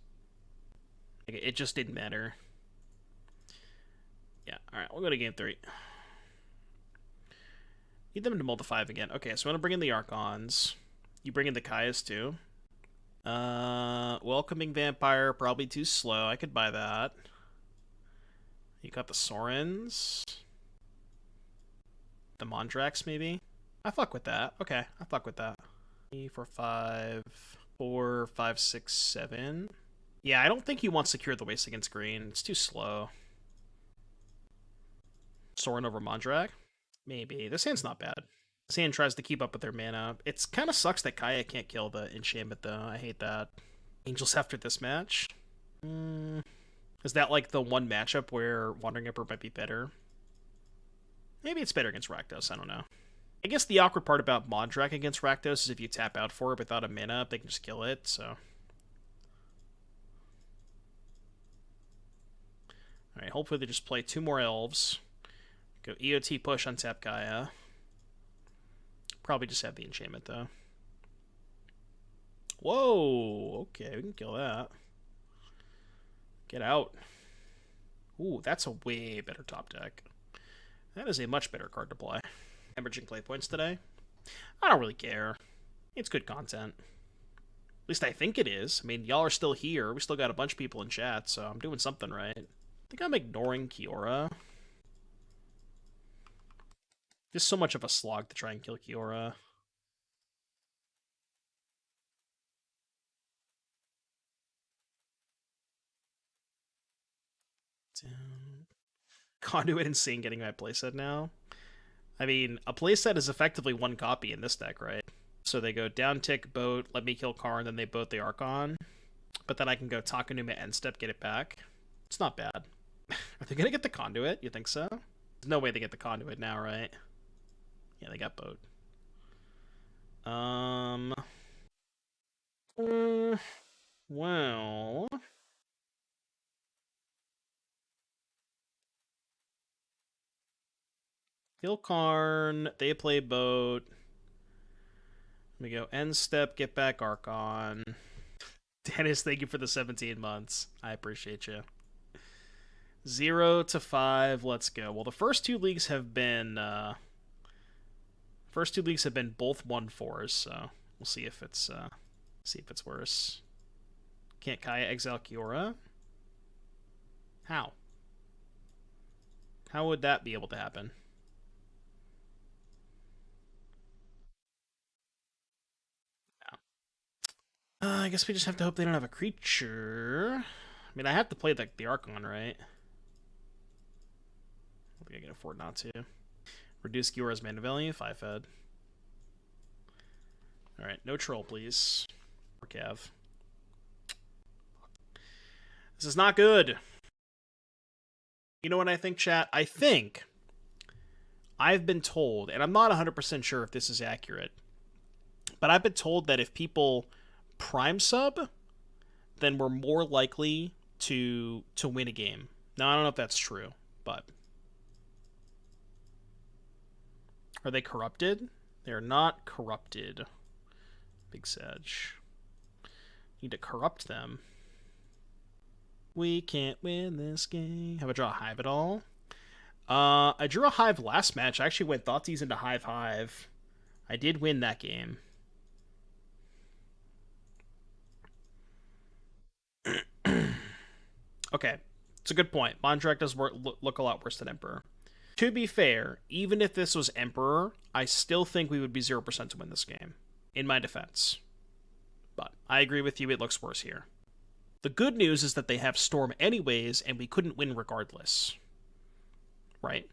Like, it just didn't matter. Yeah, alright, we'll go to game 3. Need them to mull to 5 again. Okay, so I'm gonna bring in the Archons. You bring in the Kaias too. Welcoming Vampire, probably too slow. I could buy that. You got the Sorins. The Mondraks, maybe? I fuck with that. Okay, I fuck with that. 3, 4, 5, 4, 5, 6, 7. Yeah, I don't think you want Secure the Waste against green. It's too slow. Sorin over Mondrak? Maybe. This hand's not bad. This hand tries to keep up with their mana. It's kind of sucks that Kaya can't kill the enchantment, though. I hate that. Angels after this match? Is that like the one matchup where Wandering Emperor might be better? Maybe it's better against Rakdos, I don't know. I guess the awkward part about Mondrak against Rakdos is if you tap out for it without a mana, they can just kill it, so... Alright, hopefully they just play 2 more elves. Go EOT push on tap Gaia. Probably just have the enchantment, though. Whoa! Okay, we can kill that. Get out. Ooh, that's a way better top deck. That is a much better card to play. Hemorrhaging play points today? I don't really care. It's good content. At least I think it is. I mean, y'all are still here. We still got a bunch of people in chat, so I'm doing something right. I think I'm ignoring Kiora. Just so much of a slog to try and kill Kiora. Conduit insane getting my playset now. I mean, a playset is effectively 1 copy in this deck, right? So they go down tick, boat, let me kill Karn, then they boat the Archon. But then I can go Takenuma end step, get it back. It's not bad. Are they gonna get the Conduit? You think so? There's no way they get the Conduit now, right? Yeah, they got boat. Well... Kill Karn, they play boat. We go end step, get back Archon. Dennis, thank you for the 17 months. I appreciate you. 0 to 5, let's go. Well, the first 2 leagues have been both 1-4s, so we'll see if it's worse. Can't Kaya exile Kiora? How? How would that be able to happen? I guess we just have to hope they don't have a creature. I mean, I have to play the Archon, right? I think I can afford not to. Reduce Kiora's mana value, 5-fed. Alright, no troll, please. Or Cav. This is not good. You know what I think, chat? I think I've been told, and I'm not 100% sure if this is accurate, but I've been told that if people prime sub, then we're more likely to win a game. Now, I don't know if that's true, but... Are they corrupted? They're not corrupted. Big Sedge. Need to corrupt them. We can't win this game. Have I draw a Hive at all? I drew a Hive last match. I actually went Thoughtseize into Hive. I did win that game. Okay, it's a good point. Mondrak does look a lot worse than Emperor. To be fair, even if this was Emperor, I still think we would be 0% to win this game, in my defense. But I agree with you, it looks worse here. The good news is that they have Storm anyways, and we couldn't win regardless. Right?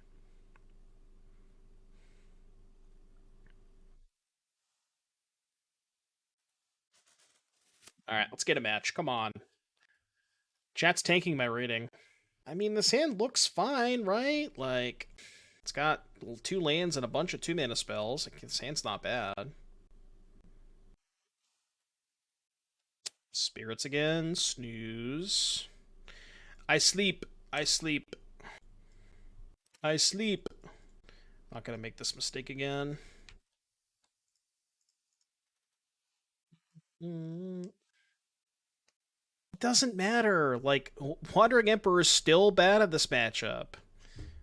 Alright, let's get a match. Come on. Chat's tanking my rating. I mean, this hand looks fine, right? Like, it's got 2 lands and a bunch of 2-mana spells. Like, this hand's not bad. Spirits again. Snooze. I sleep. I sleep. I sleep. Not gonna make this mistake again. It doesn't matter. Like, Wandering Emperor is still bad at this matchup.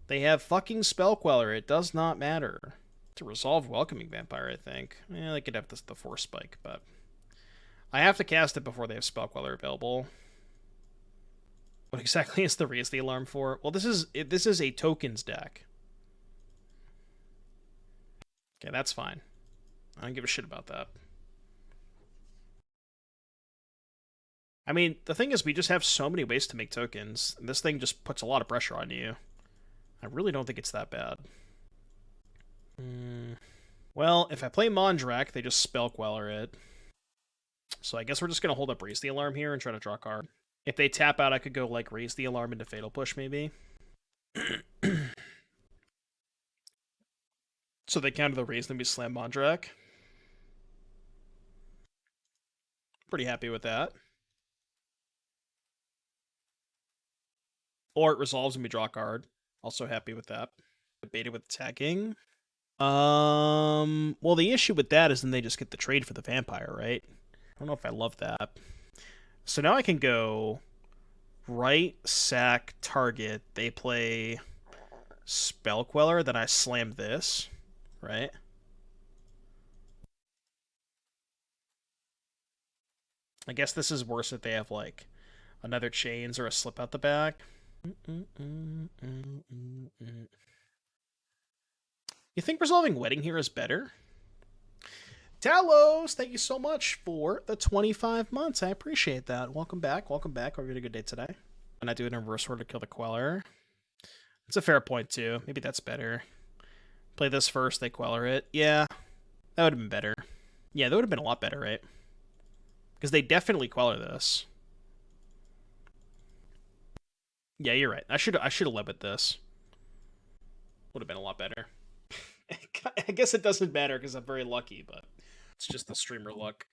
They have fucking Spell Queller. It does not matter. To resolve Welcoming Vampire, I think. They could have the Force Spike, but... I have to cast it before they have Spell Queller available. What exactly is the Raise the Alarm for? Well, this is a tokens deck. Okay, that's fine. I don't give a shit about that. I mean, the thing is, we just have so many ways to make tokens. And this thing just puts a lot of pressure on you. I really don't think it's that bad. Well, if I play Mondrak, they just Spell Queller it. So I guess we're just going to hold up Raise the Alarm here and try to draw a card. If they tap out, I could go, like, Raise the Alarm into Fatal Push, maybe. So they counter the Raise, then we slam Mondrak. Pretty happy with that. Or it resolves and we draw a card. Also happy with that. Debated with attacking. Well, the issue with that is then they just get the trade for the vampire, right? I don't know if I love that. So now I can go right, sack, target. They play Spell Queller, then I slam this, right? I guess this is worse if they have, like, another Chains or a Slip out the back. You think resolving Wedding here is better? Talos, thank you so much for the 25 months. I appreciate that. Welcome back. Welcome back. Hope you had a good day today. And I do an reverse order to kill the Queller. It's a fair point, too. Maybe that's better. Play this first, they Queller it. Yeah, that would have been better. Yeah, that would have been a lot better, right? Because they definitely Queller this. Yeah, you're right. I should have led with this. Would have been a lot better. I guess it doesn't matter because I'm very lucky, but it's just the streamer luck.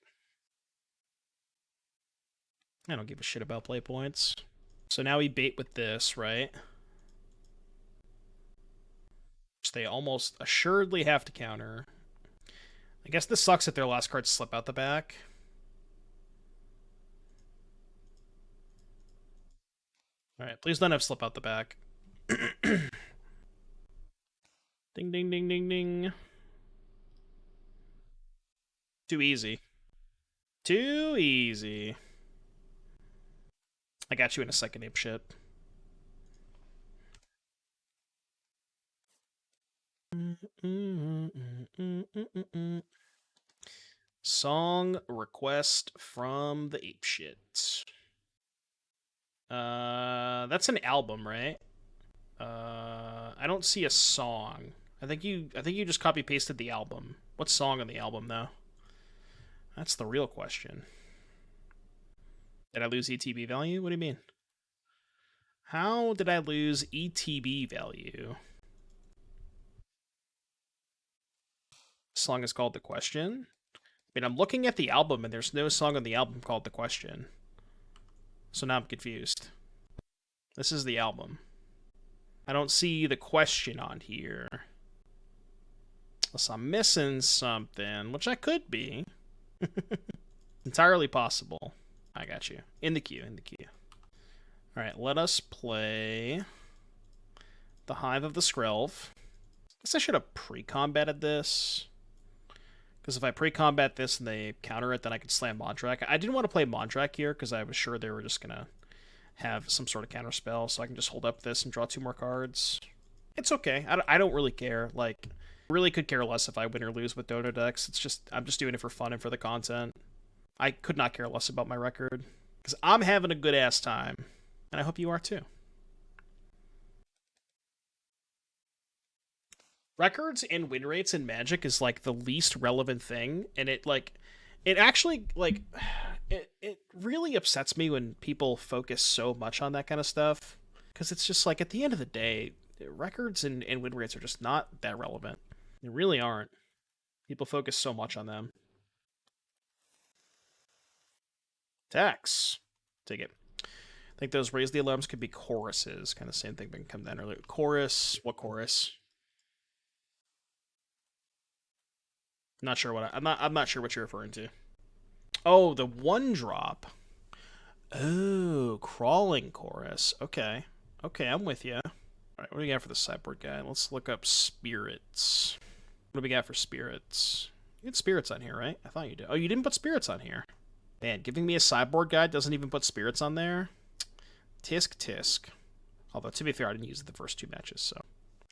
I don't give a shit about play points. So now we bait with this, right? Which they almost assuredly have to counter. I guess this sucks if their last cards slip out the back. Alright, please don't have slip out the back. Ding, ding, ding, ding, ding. Too easy. Too easy. I got you in a second, ape shit. Song request from the ape shit. That's an album, right? I don't see a song. I think you just copy pasted the album. What song on the album though? That's the real question. Did I lose ETB value? What do you mean? How did I lose ETB value? The song is called The Question. I mean, I'm looking at the album and there's no song on the album called The Question. So now I'm confused. This is the album. I don't see The Question on here. Unless I'm missing something, which I could be. Entirely possible. I got you. In the queue, in the queue. Alright, let us play the Hive of the Skrelv. I guess I should have pre-combated this. Because if I pre-combat this and they counter it, then I could slam Mondrak. I didn't want to play Mondrak here because I was sure they were just going to have some sort of counter spell, so I can just hold up this and draw 2 more cards. It's okay. I don't really care. Like, I really could care less if I win or lose with Dono decks. It's just, I'm just doing it for fun and for the content. I could not care less about my record. Because I'm having a good-ass time. And I hope you are too. Records and win rates in Magic is like the least relevant thing, and it actually it really upsets me when people focus so much on that kind of stuff, because it's just like at the end of the day, records and win rates are just not that relevant. They really aren't. People focus so much on them. Tax. Take it. I think those raise the alarms could be choruses. Kind of same thing, but can come down earlier. Chorus. What chorus? Not sure what I'm not sure what you're referring to. Oh, the 1-drop. Oh, crawling chorus. Okay. Okay, I'm with you. Alright, what do we got for the sideboard guy? Let's look up spirits. What do we got for spirits? You had spirits on here, right? I thought you did. Oh, you didn't put spirits on here. Man, giving me a sideboard guide doesn't even put spirits on there. Tisk tisk. Although, to be fair, I didn't use it the first 2 matches, so.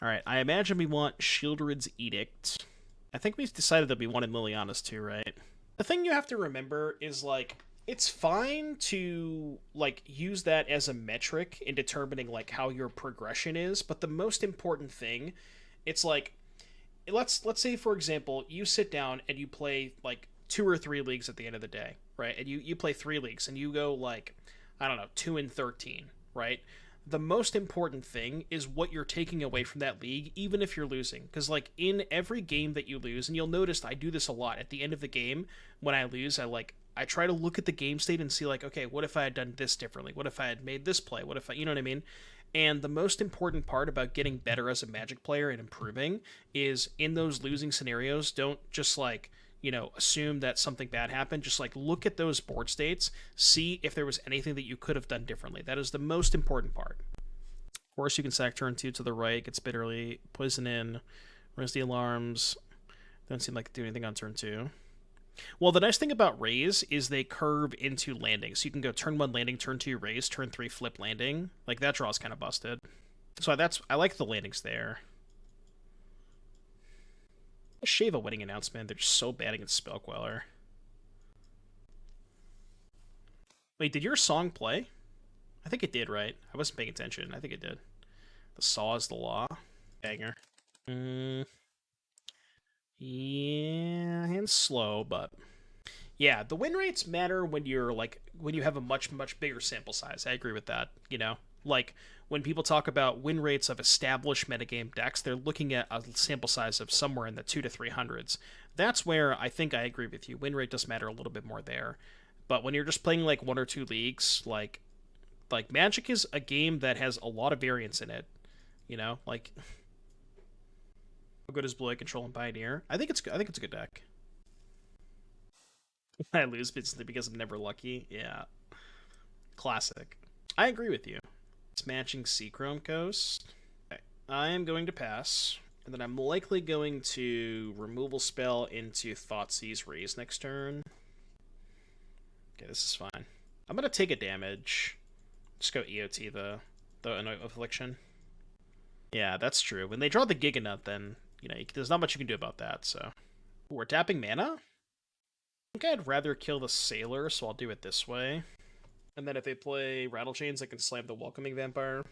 Alright, I imagine we want Sheoldred's Edict. I think we decided that we wanted Liliana's too, right? The thing you have to remember is, like, it's fine to, like, use that as a metric in determining, like, how your progression is, but the most important thing, it's like, let's say, for example, you sit down and you play, like, 2 or 3 leagues at the end of the day, right? And you play 3 leagues and you go, like, I don't know, 2-13, right? The most important thing is what you're taking away from that league, even if you're losing. Because, like, in every game that you lose, and you'll notice I do this a lot, at the end of the game, when I lose, I try to look at the game state and see, like, okay, what if I had done this differently? What if I had made this play? What if I, you know what I mean? And the most important part about getting better as a Magic player and improving is, in those losing scenarios, don't just, like, you know, assume that something bad happened. Just, like, look at those board states, see if there was anything that you could have done differently. That is the most important part. Of course, you can sack turn 2 to the right, gets bitterly, poison in, raise the alarms. Doesn't seem like do anything on turn 2. Well, the nice thing about raise is they curve into landing. So you can go turn 1 landing, turn 2 raise, turn 3 flip landing. Like, that draw is kind of busted. So I like the landings there. Shave a wedding announcement. They're just so bad against Spellqueller. Wait, did your song play? I think it did, right? I wasn't paying attention. I think it did. The saw is the law. Banger. Yeah, and slow, but... Yeah, the win rates matter when you're, like, when you have a much, much bigger sample size. I agree with that, you know? Like, when people talk about win rates of established metagame decks, they're looking at a sample size of somewhere in the 200 to 300s. That's where I think I agree with you. Win rate does matter a little bit more there. But when you're just playing, like, 1 or 2 leagues, like Magic is a game that has a lot of variance in it. You know, like, how good is Blue Eye Control and Pioneer? I think it's a good deck. I lose because I'm never lucky. Yeah, classic. I agree with you. It's matching Seachrome Coast. Okay. I am going to pass, and then I'm likely going to removal spell into Thoughtseize Raise next turn. Okay, this is fine. I'm gonna take a damage. Just go EOT the Anoint Affliction. Yeah, that's true. When they draw the Giganut, then, you know, there's not much you can do about that, so. Ooh, we're tapping mana? I think I'd rather kill the Sailor, so I'll do it this way. And then if they play Rattle Chains, I can slam the Welcoming Vampire.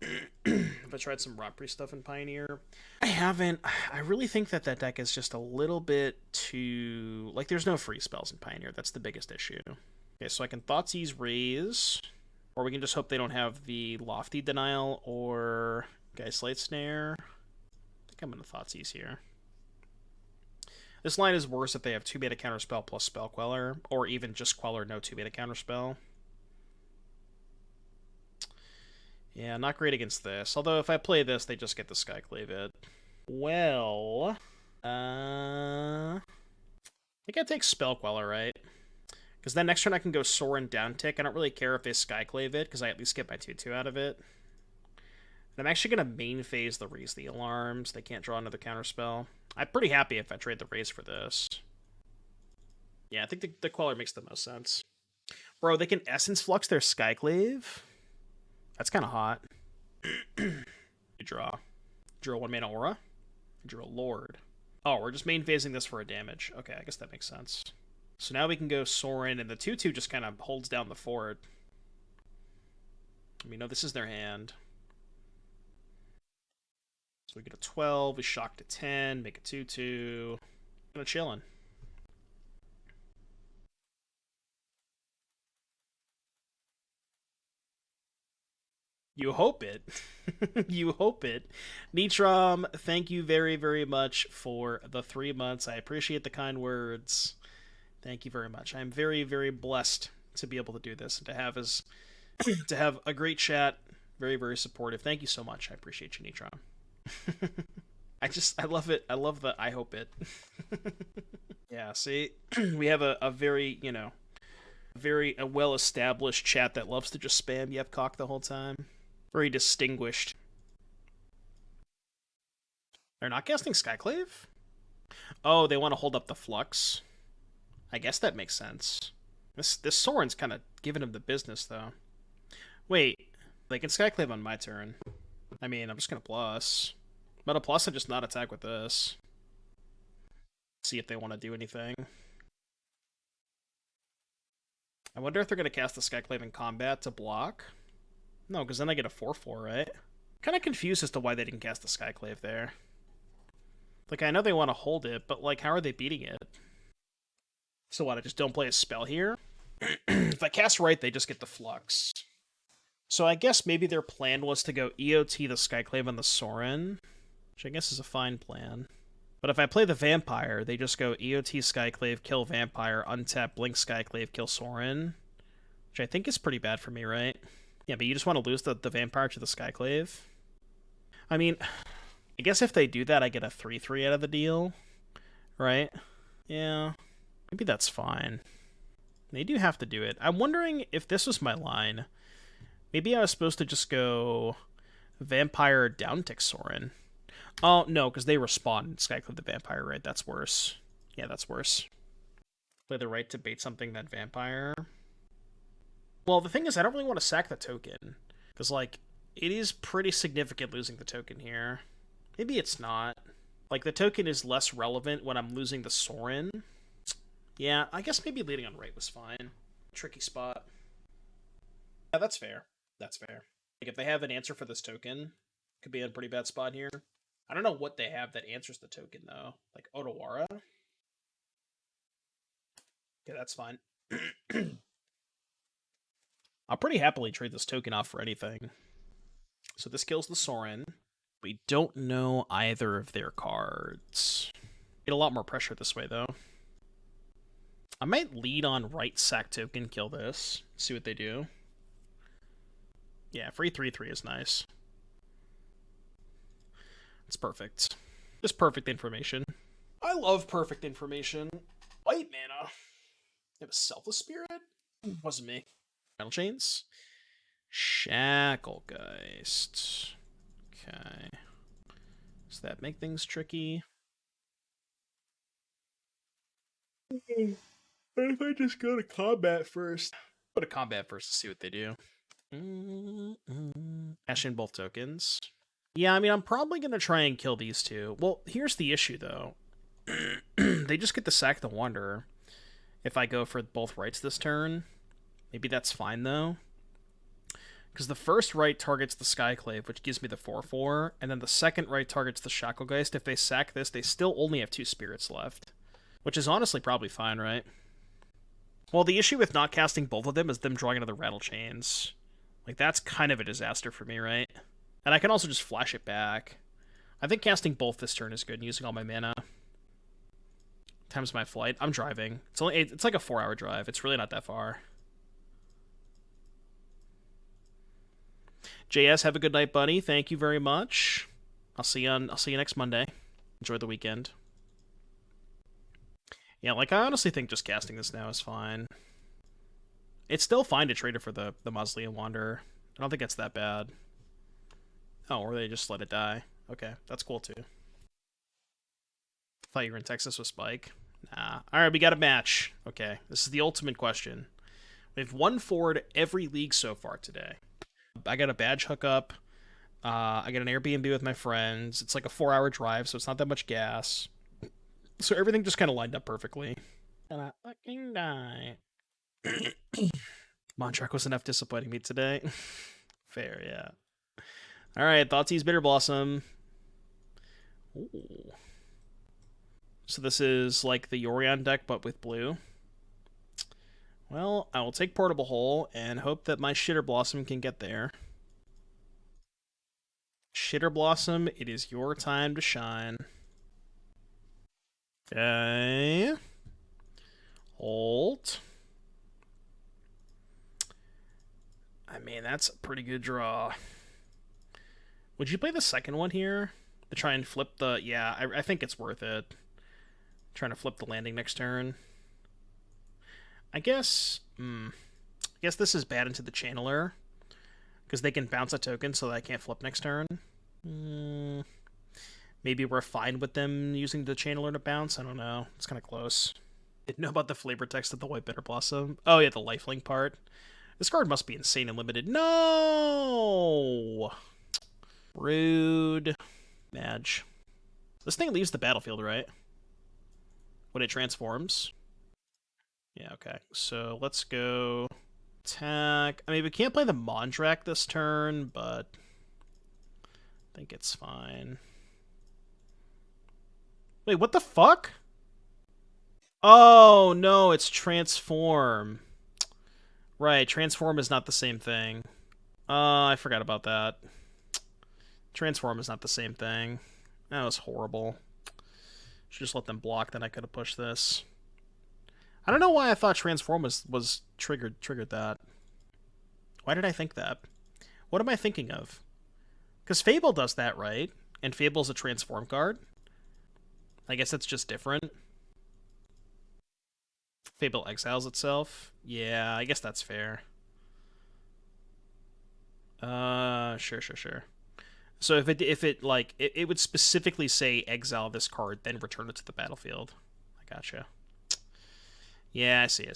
If I tried some Rot Priest stuff in Pioneer. I haven't. I really think that that deck is just a little bit too... Like, there's no free spells in Pioneer. That's the biggest issue. Okay, so I can Thoughtseize Raise, or we can just hope they don't have the Lofty Denial or Geistlight Snare. I think I'm going to Thoughtseize here. This line is worse if they have 2-mana Counterspell plus Spell Queller, or even just Queller, no 2-mana Counterspell. Yeah, not great against this. Although if I play this, they just get the Skyclave it. Well, I think I take Spell Queller, right? Because then next turn I can go Sorin down tick. I don't really care if they Skyclave it, because I at least get my 2/2 out of it. And I'm actually going to main phase the Raise the Alarms. They can't draw another counterspell. I'm pretty happy if I trade the Raise for this. Yeah, I think the Queller makes the most sense. Bro, they can Essence Flux their Skyclave? That's kind of hot. You draw. Draw 1-mana Aura. Draw Lord. Oh, we're just main phasing this for a damage. Okay, I guess that makes sense. So now we can go Sorin, and the 2/2 just kind of holds down the fort. We know this is their hand. So we get a 12, we shock to 10, make a 2/2. Kind of chilling. You hope it. You hope it. Nitram, thank you very, very much for the 3 months. I appreciate the kind words. Thank you very much. I'm very, very blessed to be able to do this and to have a great chat. Very, very supportive. Thank you so much. I appreciate you, Nitram. I love it. I love the I hope it. Yeah, see, we have a very, you know, a well-established chat that loves to just spam Yevcock the whole time. Very distinguished. They're not casting Skyclave? Oh, they want to hold up the Flux. I guess that makes sense. This Sorin's kind of giving him the business, though. Wait, they can Skyclave on my turn. I mean, I'm just going to plus. But a plus and just not attack with this. See if they want to do anything. I wonder if they're going to cast the Skyclave in combat to block. No, because then I get a 4/4, right? Kind of confused as to why they didn't cast the Skyclave there. Like, I know they want to hold it, but, like, how are they beating it? So what, I just don't play a spell here? If I cast right, they just get the Flux. So I guess maybe their plan was to go EOT the Skyclave on the Sorin, which I guess is a fine plan. But if I play the Vampire, they just go EOT Skyclave, kill Vampire, untap, blink Skyclave, kill Sorin, which I think is pretty bad for me, right? Yeah, but you just want to lose the Vampire to the Skyclave? I mean, I guess if they do that, I get a 3/3 out of the deal, right? Yeah, maybe that's fine. They do have to do it. I'm wondering if this was my line. Maybe I was supposed to just go Vampire downtick Sorin. Oh, no, because they respond Skyclave the Vampire, right? That's worse. Yeah, that's worse. Play the right to bait something that Vampire. Well, the thing is, I don't really want to sack the token. Because, like, it is pretty significant losing the token here. Maybe it's not. Like, the token is less relevant when I'm losing the Sorin. Yeah, I guess maybe leading on right was fine. Tricky spot. Yeah, that's fair. That's fair. Like, if they have an answer for this token, could be in a pretty bad spot here. I don't know what they have that answers the token, though. Like, Otawara? Okay, that's fine. I'll pretty happily trade this token off for anything. So this kills the Sorin. We don't know either of their cards. Get a lot more pressure this way, though. I might lead on right sack token, kill this. See what they do. Yeah, free 3/3 is nice. It's perfect. Just perfect information. I love perfect information. White mana. They have a Selfless Spirit? Wasn't me. Rattle Chains. Shacklegeist. Okay. Does that make things tricky? What if I just go to combat first? Go to combat first to see what they do. Cash in both tokens. Yeah, I mean, I'm probably going to try and kill these two. Well, here's the issue, though. They just get to sack the Wanderer if I go for both rights this turn. Maybe that's fine, though. Because the first right targets the Skyclave, which gives me the 4/4, and then the second right targets the Shacklegeist. If they sack this, they still only have 2 spirits left. Which is honestly probably fine, right? Well, the issue with not casting both of them is them drawing another Rattle Chains. Like, that's kind of a disaster for me, right? And I can also just flash it back. I think casting both this turn is good and using all my mana. Times my flight. I'm driving. It's like a 4-hour drive. It's really not that far. JS, have a good night, buddy. Thank you very much. I'll see you next Monday. Enjoy the weekend. Yeah, like, I honestly think just casting this now is fine. It's still fine to trade it for the Mausoleum Wanderer. I don't think it's that bad. Oh, or they just let it die. Okay, that's cool too. Thought you were in Texas with Spike. Nah. Alright, we got a match. Okay, this is the ultimate question. We've won forward every league so far today. I got a badge hookup. I got an Airbnb with my friends. It's like a 4-hour drive, so it's not that much gas. So everything just kind of lined up perfectly. And I fucking die. Mondrak was enough disappointing me today. Fair, yeah. Alright, Thoughtseize Bitter Blossom. Ooh. So this is like the Yorion deck, but with blue. Well, I will take Portable Hole and hope that my Shitter Blossom can get there. Shitter Blossom, it is your time to shine. Okay. Hold. I mean, that's a pretty good draw. Would you play the second one here? To try and flip the... Yeah, I think it's worth it. Trying to flip the landing next turn. I guess... I guess this is bad into the Channeler. Because they can bounce a token so that I can't flip next turn. Maybe we're fine with them using the Channeler to bounce. I don't know. It's kind of close. Didn't know about the flavor text of the White Bitter Blossom. Oh, yeah, the lifelink part. This card must be insane and limited. No! Rude. Madge. This thing leaves the battlefield, right? When it transforms? Yeah, okay. So let's go attack. I mean, we can't play the Mondrak this turn, but I think it's fine. Wait, what the fuck? Oh, no, it's transform. Right, transform is not the same thing. I forgot about that. Transform is not the same thing. That was horrible. Should just let them block, then I could have pushed this. I don't know why I thought transform was triggered that. Why did I think that? What am I thinking of? Because Fable does that, right? And Fable's a transform card? I guess it's just different. Fable exiles itself? Yeah, I guess that's fair. Sure. So if it would specifically say exile this card, then return it to the battlefield. I gotcha. Yeah, I see.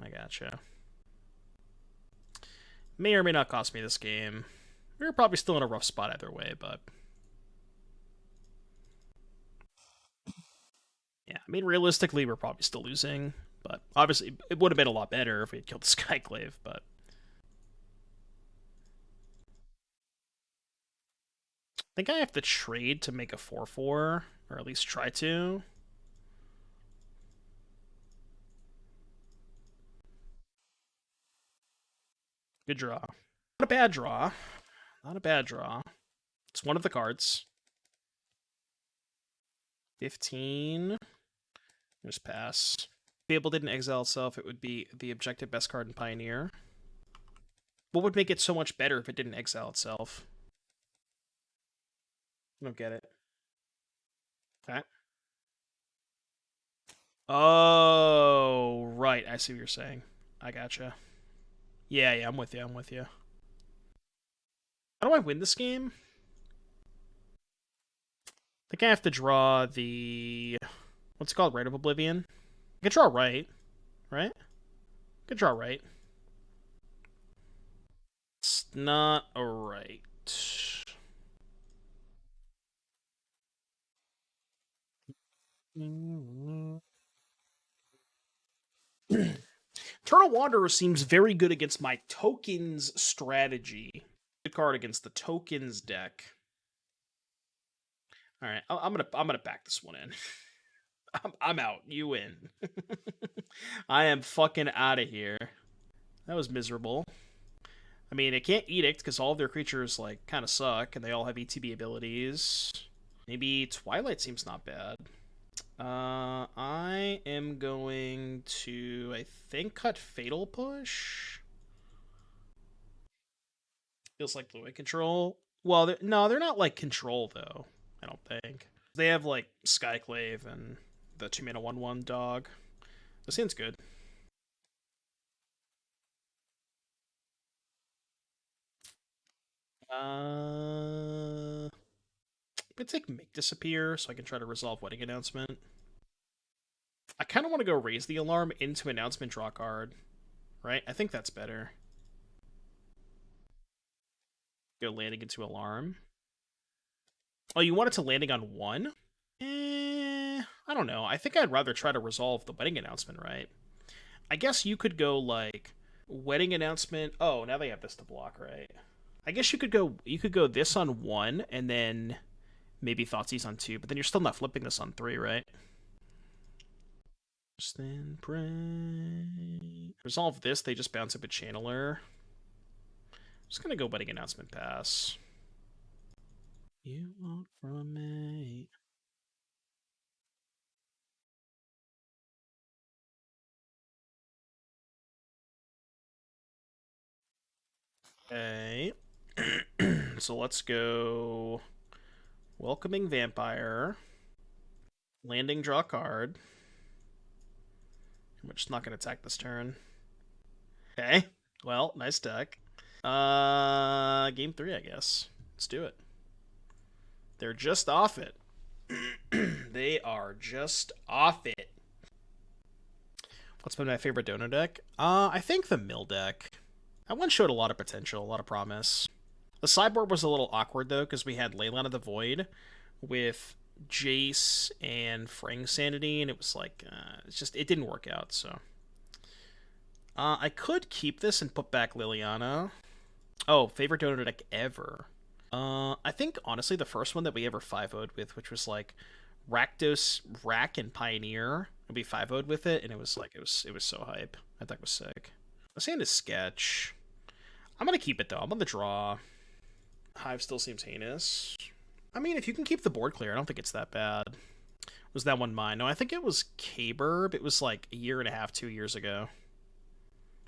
I gotcha. May or may not cost me this game. We're probably still in a rough spot either way, but... Yeah, I mean, realistically, we're probably still losing, but obviously, it would have been a lot better if we had killed the Skyclave, but... I think I have to trade to make a 4/4, or at least try to. Good draw. Not a bad draw. Not a bad draw. It's one of the cards. 15. Just pass. Fable didn't exile itself, it would be the objective best card in Pioneer. What would make it so much better if it didn't exile itself? I don't get it. Okay. Oh, right. I see what you're saying. I gotcha. Yeah, I'm with you. How do I win this game? I think I have to draw the... What's it called? Rite of Oblivion? I can draw right. Right? I can draw right. not alright. Eternal Wanderer seems very good against my tokens strategy. Good card against the tokens deck. All right, I'm gonna back this one in. I'm out. You win. I am fucking out of here. That was miserable. I mean, it can't Edict because all of their creatures like kind of suck, and they all have ETB abilities. Maybe Twilight seems not bad. I am going to, I think, cut Fatal Push. Feels like blue-white control. Well, no, they're not like control though. I don't think they have like Skyclave and the 2-mana 1/1 dog. This hand's good. Let's take Make Disappear so I can try to resolve Wedding Announcement. I kind of want to go Raise the Alarm into Announcement, draw card. Right? I think that's better. Go landing into Alarm. Oh, you want it to landing on 1? I don't know. I think I'd rather try to resolve the Wedding Announcement, right? I guess you could go, like, Wedding Announcement. Oh, now they have this to block, right? I guess you could go this on 1, and then maybe Thoughtseize on 2, but then you're still not flipping this on 3, right? Then pray. Resolve this, they just bounce up a Channeler. I'm just gonna go Wedding Announcement pass. You want from me. Okay. So let's go Welcoming Vampire. Landing, draw card. We're just not going to attack this turn. Okay. Well, nice deck. Game 3, I guess. Let's do it. They're just off it. They are just off it. What's been my favorite Dono deck? I think the Mill deck. That one showed a lot of potential, a lot of promise. The sideboard was a little awkward, though, because we had Leyline of the Void with Jace and Frang Sanity, and it was like, it didn't work out, so. I could keep this and put back Liliana. Oh, favorite Dono deck ever. I think, honestly, the first one that we ever 5-0'd with, which was like Rakdos, Rack, and Pioneer, and we 5-0'd with it, and it was like, it was so hype. That deck was sick. This hand is sketch. I'm gonna keep it, though. I'm on the draw. Hive still seems heinous. I mean, if you can keep the board clear, I don't think it's that bad. Was that one mine? No, I think it was K-Burb. It was like a year and a half, 2 years ago.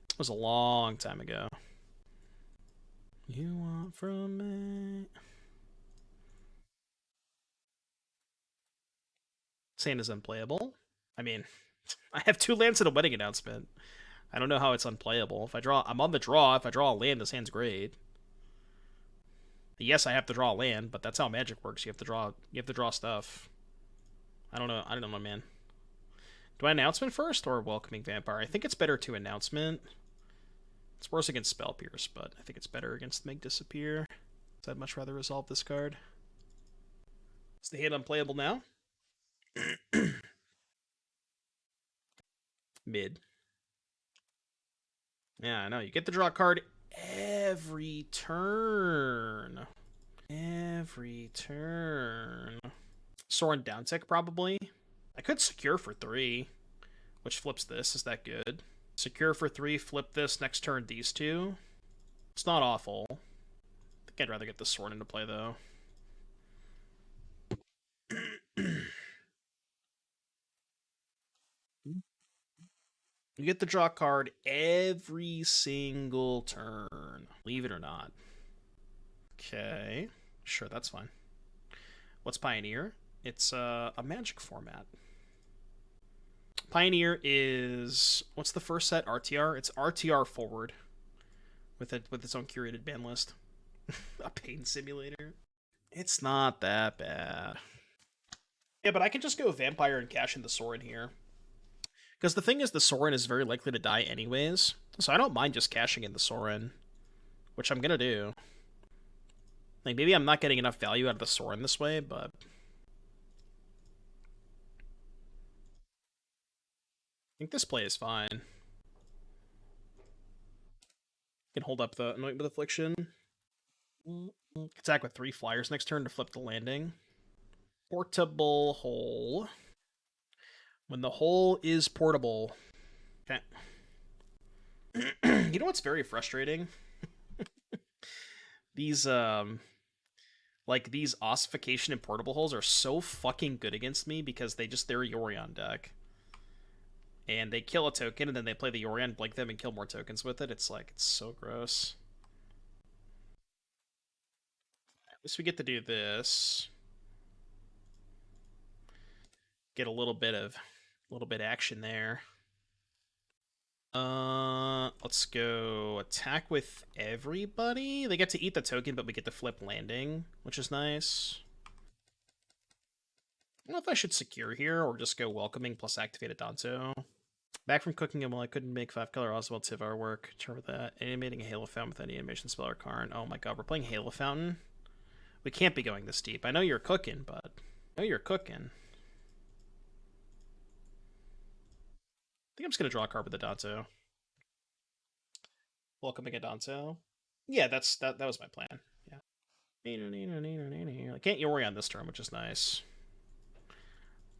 It was a long time ago. You want from me? Sand is unplayable. I mean, I have 2 lands and a Wedding Announcement. I don't know how it's unplayable. If I draw, I'm on the draw. If I draw a land, this hand's great. Yes, I have to draw a land, but that's how Magic works. You have to draw stuff. I don't know, man. Do I Announcement first or Welcoming Vampire? I think it's better to Announcement. It's worse against Spell Pierce, but I think it's better against Make Disappear. So I'd much rather resolve this card. Is the hand unplayable now? Mid. Yeah, I know. You get the draw card every turn. Every turn. Sorin down tick, probably. I could secure for 3, which flips this. Is that good? Secure for 3, flip this, next turn these 2. It's not awful. I think I'd rather get the Sorin into play, though. You get the draw card every single turn. Believe it or not. Okay. Sure, that's fine. What's Pioneer? It's a Magic format. Pioneer is... What's the first set? RTR? It's RTR forward. With its own curated ban list. A pain simulator. It's not that bad. Yeah, but I can just go Vampire and cash in the Sorin here. Because the thing is, the Sorin is very likely to die anyways. So I don't mind just cashing in the Sorin. which I'm gonna do. Like, maybe I'm not getting enough value out of the Sorin this way, but... I think this play is fine. Can hold up the Anoint with Affliction. Attack with 3 flyers next turn to flip the landing. Portable hole. When the hole is portable. Okay. You know what's very frustrating? These, like, these ossification and portable holes are so fucking good against me because they're a Yorion deck. And they kill a token, and then they play the Yorion, blink them, and kill more tokens with it. It's like, it's so gross. At least we get to do this. Get a little bit action there. Let's go attack with everybody. They get to eat the token, but we get to flip landing, which is nice. I don't know if I should secure here or just go welcoming plus activate a Danto. Back from cooking him while I couldn't make 5-color Oswald Tivar work. Turn with that. Animating a Halo Fountain with any animation spell or card. Oh my god, we're playing Halo Fountain? We can't be going this deep. I know you're cooking, but... I know you're cooking. I think I'm just going to draw a card with the Danto. Welcoming a Danto. Yeah, that was my plan. Yeah. I can't Yori on this turn, which is nice.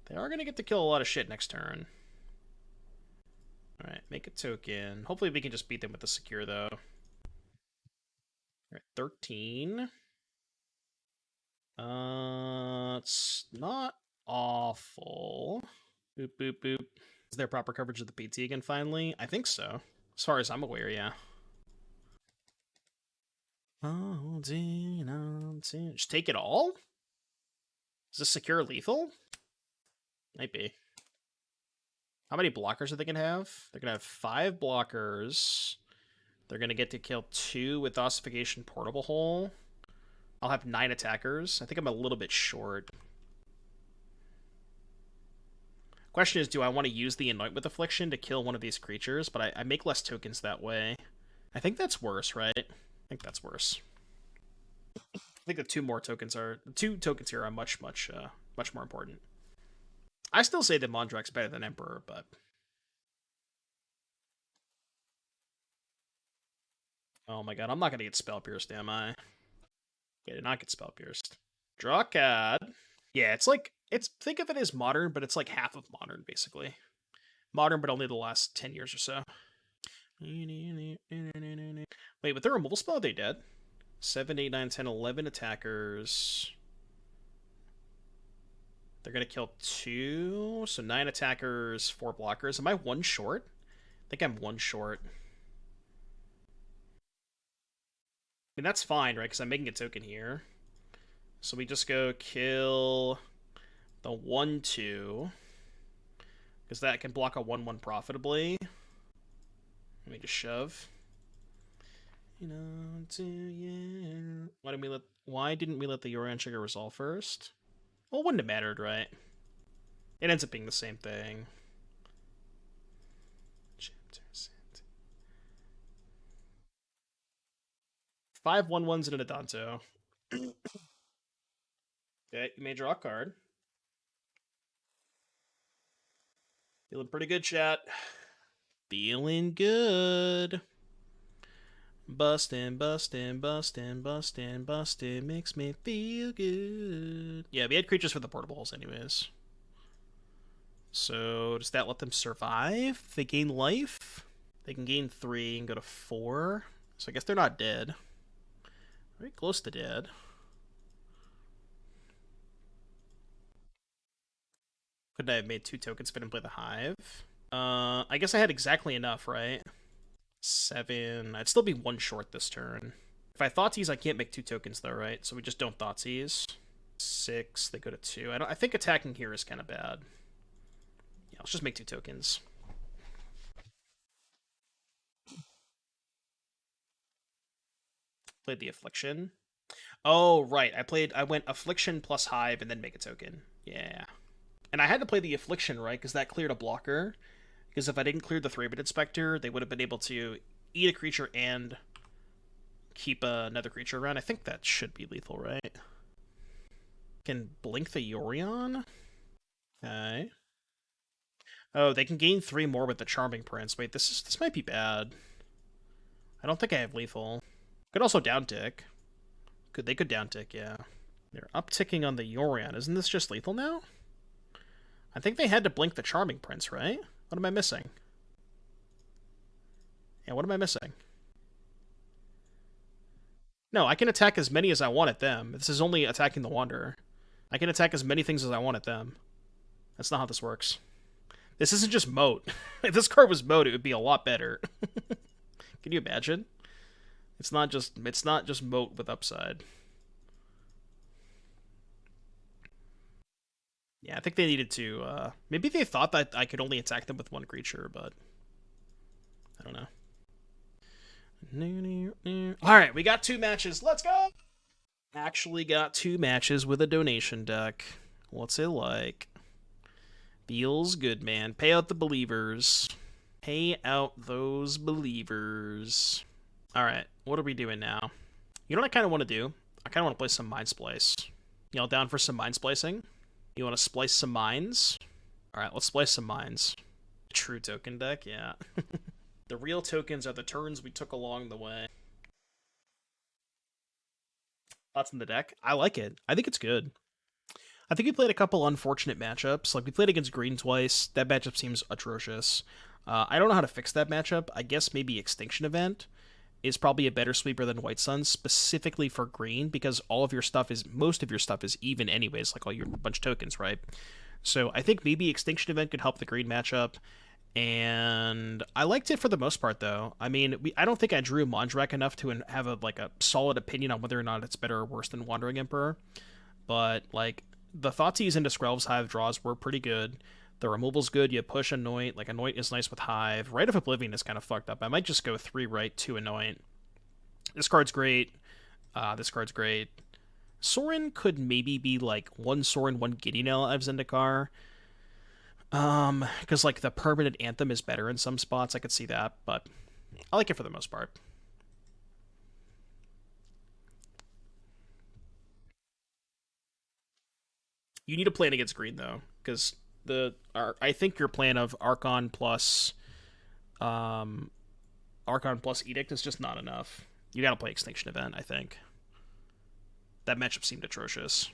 They are going to get to kill a lot of shit next turn. Alright, make a token. Hopefully we can just beat them with the secure, though. Alright, 13. It's not awful. Boop, boop, boop. Is there proper coverage of the PT again, finally? I think so. As far as I'm aware, yeah. Just take it all? Is this secure lethal? Might be. How many blockers are they going to have? They're going to have 5 blockers. They're going to get to kill 2 with Ossification Portable Hole. I'll have 9 attackers. I think I'm a little bit short. Question is, do I want to use the Anoint with Affliction to kill one of these creatures? But I make less tokens that way. I think that's worse, right? I think that's worse. I think the 2 tokens here are much more important. I still say that Mondrak's better than Emperor, but... Oh my god, I'm not going to get Spell Pierced, am I? Okay, did not get Spell Pierced. Draw a card. Yeah, it's like... think of it as Modern, but it's like half of Modern, basically. Modern, but only the last 10 years or so. Wait, with their removal spell, are they dead? 7, 8, 9, 10, 11 attackers... They're going to kill 2, so 9 attackers, 4 blockers. Am I 1 short? I think I'm 1 short. I mean, that's fine, right? Because I'm making a token here. So we just go kill the 1-2. Because that can block a 1-1 profitably. Let me just shove. Why didn't we let the Yorion Trigger resolve first? Well, it wouldn't have mattered, right? It ends up being the same thing. 5 1/1s and a Danto. Okay, you may draw a card. Feeling pretty good, chat. Feeling good. Bustin', bustin', bustin', bustin', bustin', makes me feel good. Yeah, we had creatures for the portable holes anyways. So, does that let them survive? If they gain life? They can gain 3 and go to 4. So I guess they're not dead. Very close to dead. Couldn't I have made 2 tokens fit and play the Hive? I guess I had exactly enough, right? 7. I'd still be 1 short this turn. If I Thoughtseize, I can't make 2 tokens though, right? So we just don't Thoughtseize. 6. They go to 2. I think attacking here is kind of bad. Yeah, let's just make 2 tokens. Played the Affliction. Oh, right. I went Affliction plus Hive and then make a token. Yeah. And I had to play the Affliction, right? Because that cleared a blocker. Because if I didn't clear the 3-bit Inspector, they would have been able to eat a creature and keep another creature around. I think that should be lethal, right? Can blink the Yorion? Okay. Oh, they can gain 3 more with the Charming Prince. Wait, this might be bad. I don't think I have lethal. Could also downtick. They could downtick, yeah. They're upticking on the Yorion. Isn't this just lethal now? I think they had to blink the Charming Prince, right? What am I missing? Yeah, what am I missing? No, I can attack as many as I want at them. This is only attacking the Wanderer. I can attack as many things as I want at them. That's not how this works. This isn't just moat. If this card was moat, it would be a lot better. Can you imagine? It's not just moat with upside. Yeah, I think they needed to maybe they thought that I could only attack them with 1 creature, but I don't know. Alright, we got 2 matches. Let's go! Actually got 2 matches with a donation deck. What's it like? Feels good, man. Pay out the believers. Pay out those believers. Alright, what are we doing now? You know what I kind of want to do? I kind of want to play some Mind Splice. Y'all down for some Mind Splicing? You want to splice some minds? Alright, let's splice some minds. True token deck, yeah. The real tokens are the turns we took along the way. Thoughts on the deck? I like it. I think it's good. I think we played a couple unfortunate matchups. Like, we played against green twice. That matchup seems atrocious. I don't know how to fix that matchup. I guess maybe Extinction Event is probably a better sweeper than White Sun, specifically for green, because most of your stuff is even anyways, like all your bunch of tokens, right? So I think maybe Extinction Event could help the green matchup, and I liked it for the most part, though. I mean, I don't think I drew Mondrak enough to have a solid opinion on whether or not it's better or worse than Wandering Emperor, but, like, the Thoughtseize into Skrelv's Hive draws were pretty good. The removal's good. You push Anoint. Like, Anoint is nice with Hive. Rite of Oblivion is kind of fucked up. I might just go 3 Rite, 2 Anoint. This card's great. This card's great. Sorin could maybe be, like, 1 Sorin, 1 Gideon of Zendikar. Because, like, the permanent Anthem is better in some spots. I could see that, but I like it for the most part. You need a plan against green, though, because I think your plan of Archon plus Edict is just not enough. You gotta play Extinction Event, I think. That matchup seemed atrocious.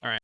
Alright.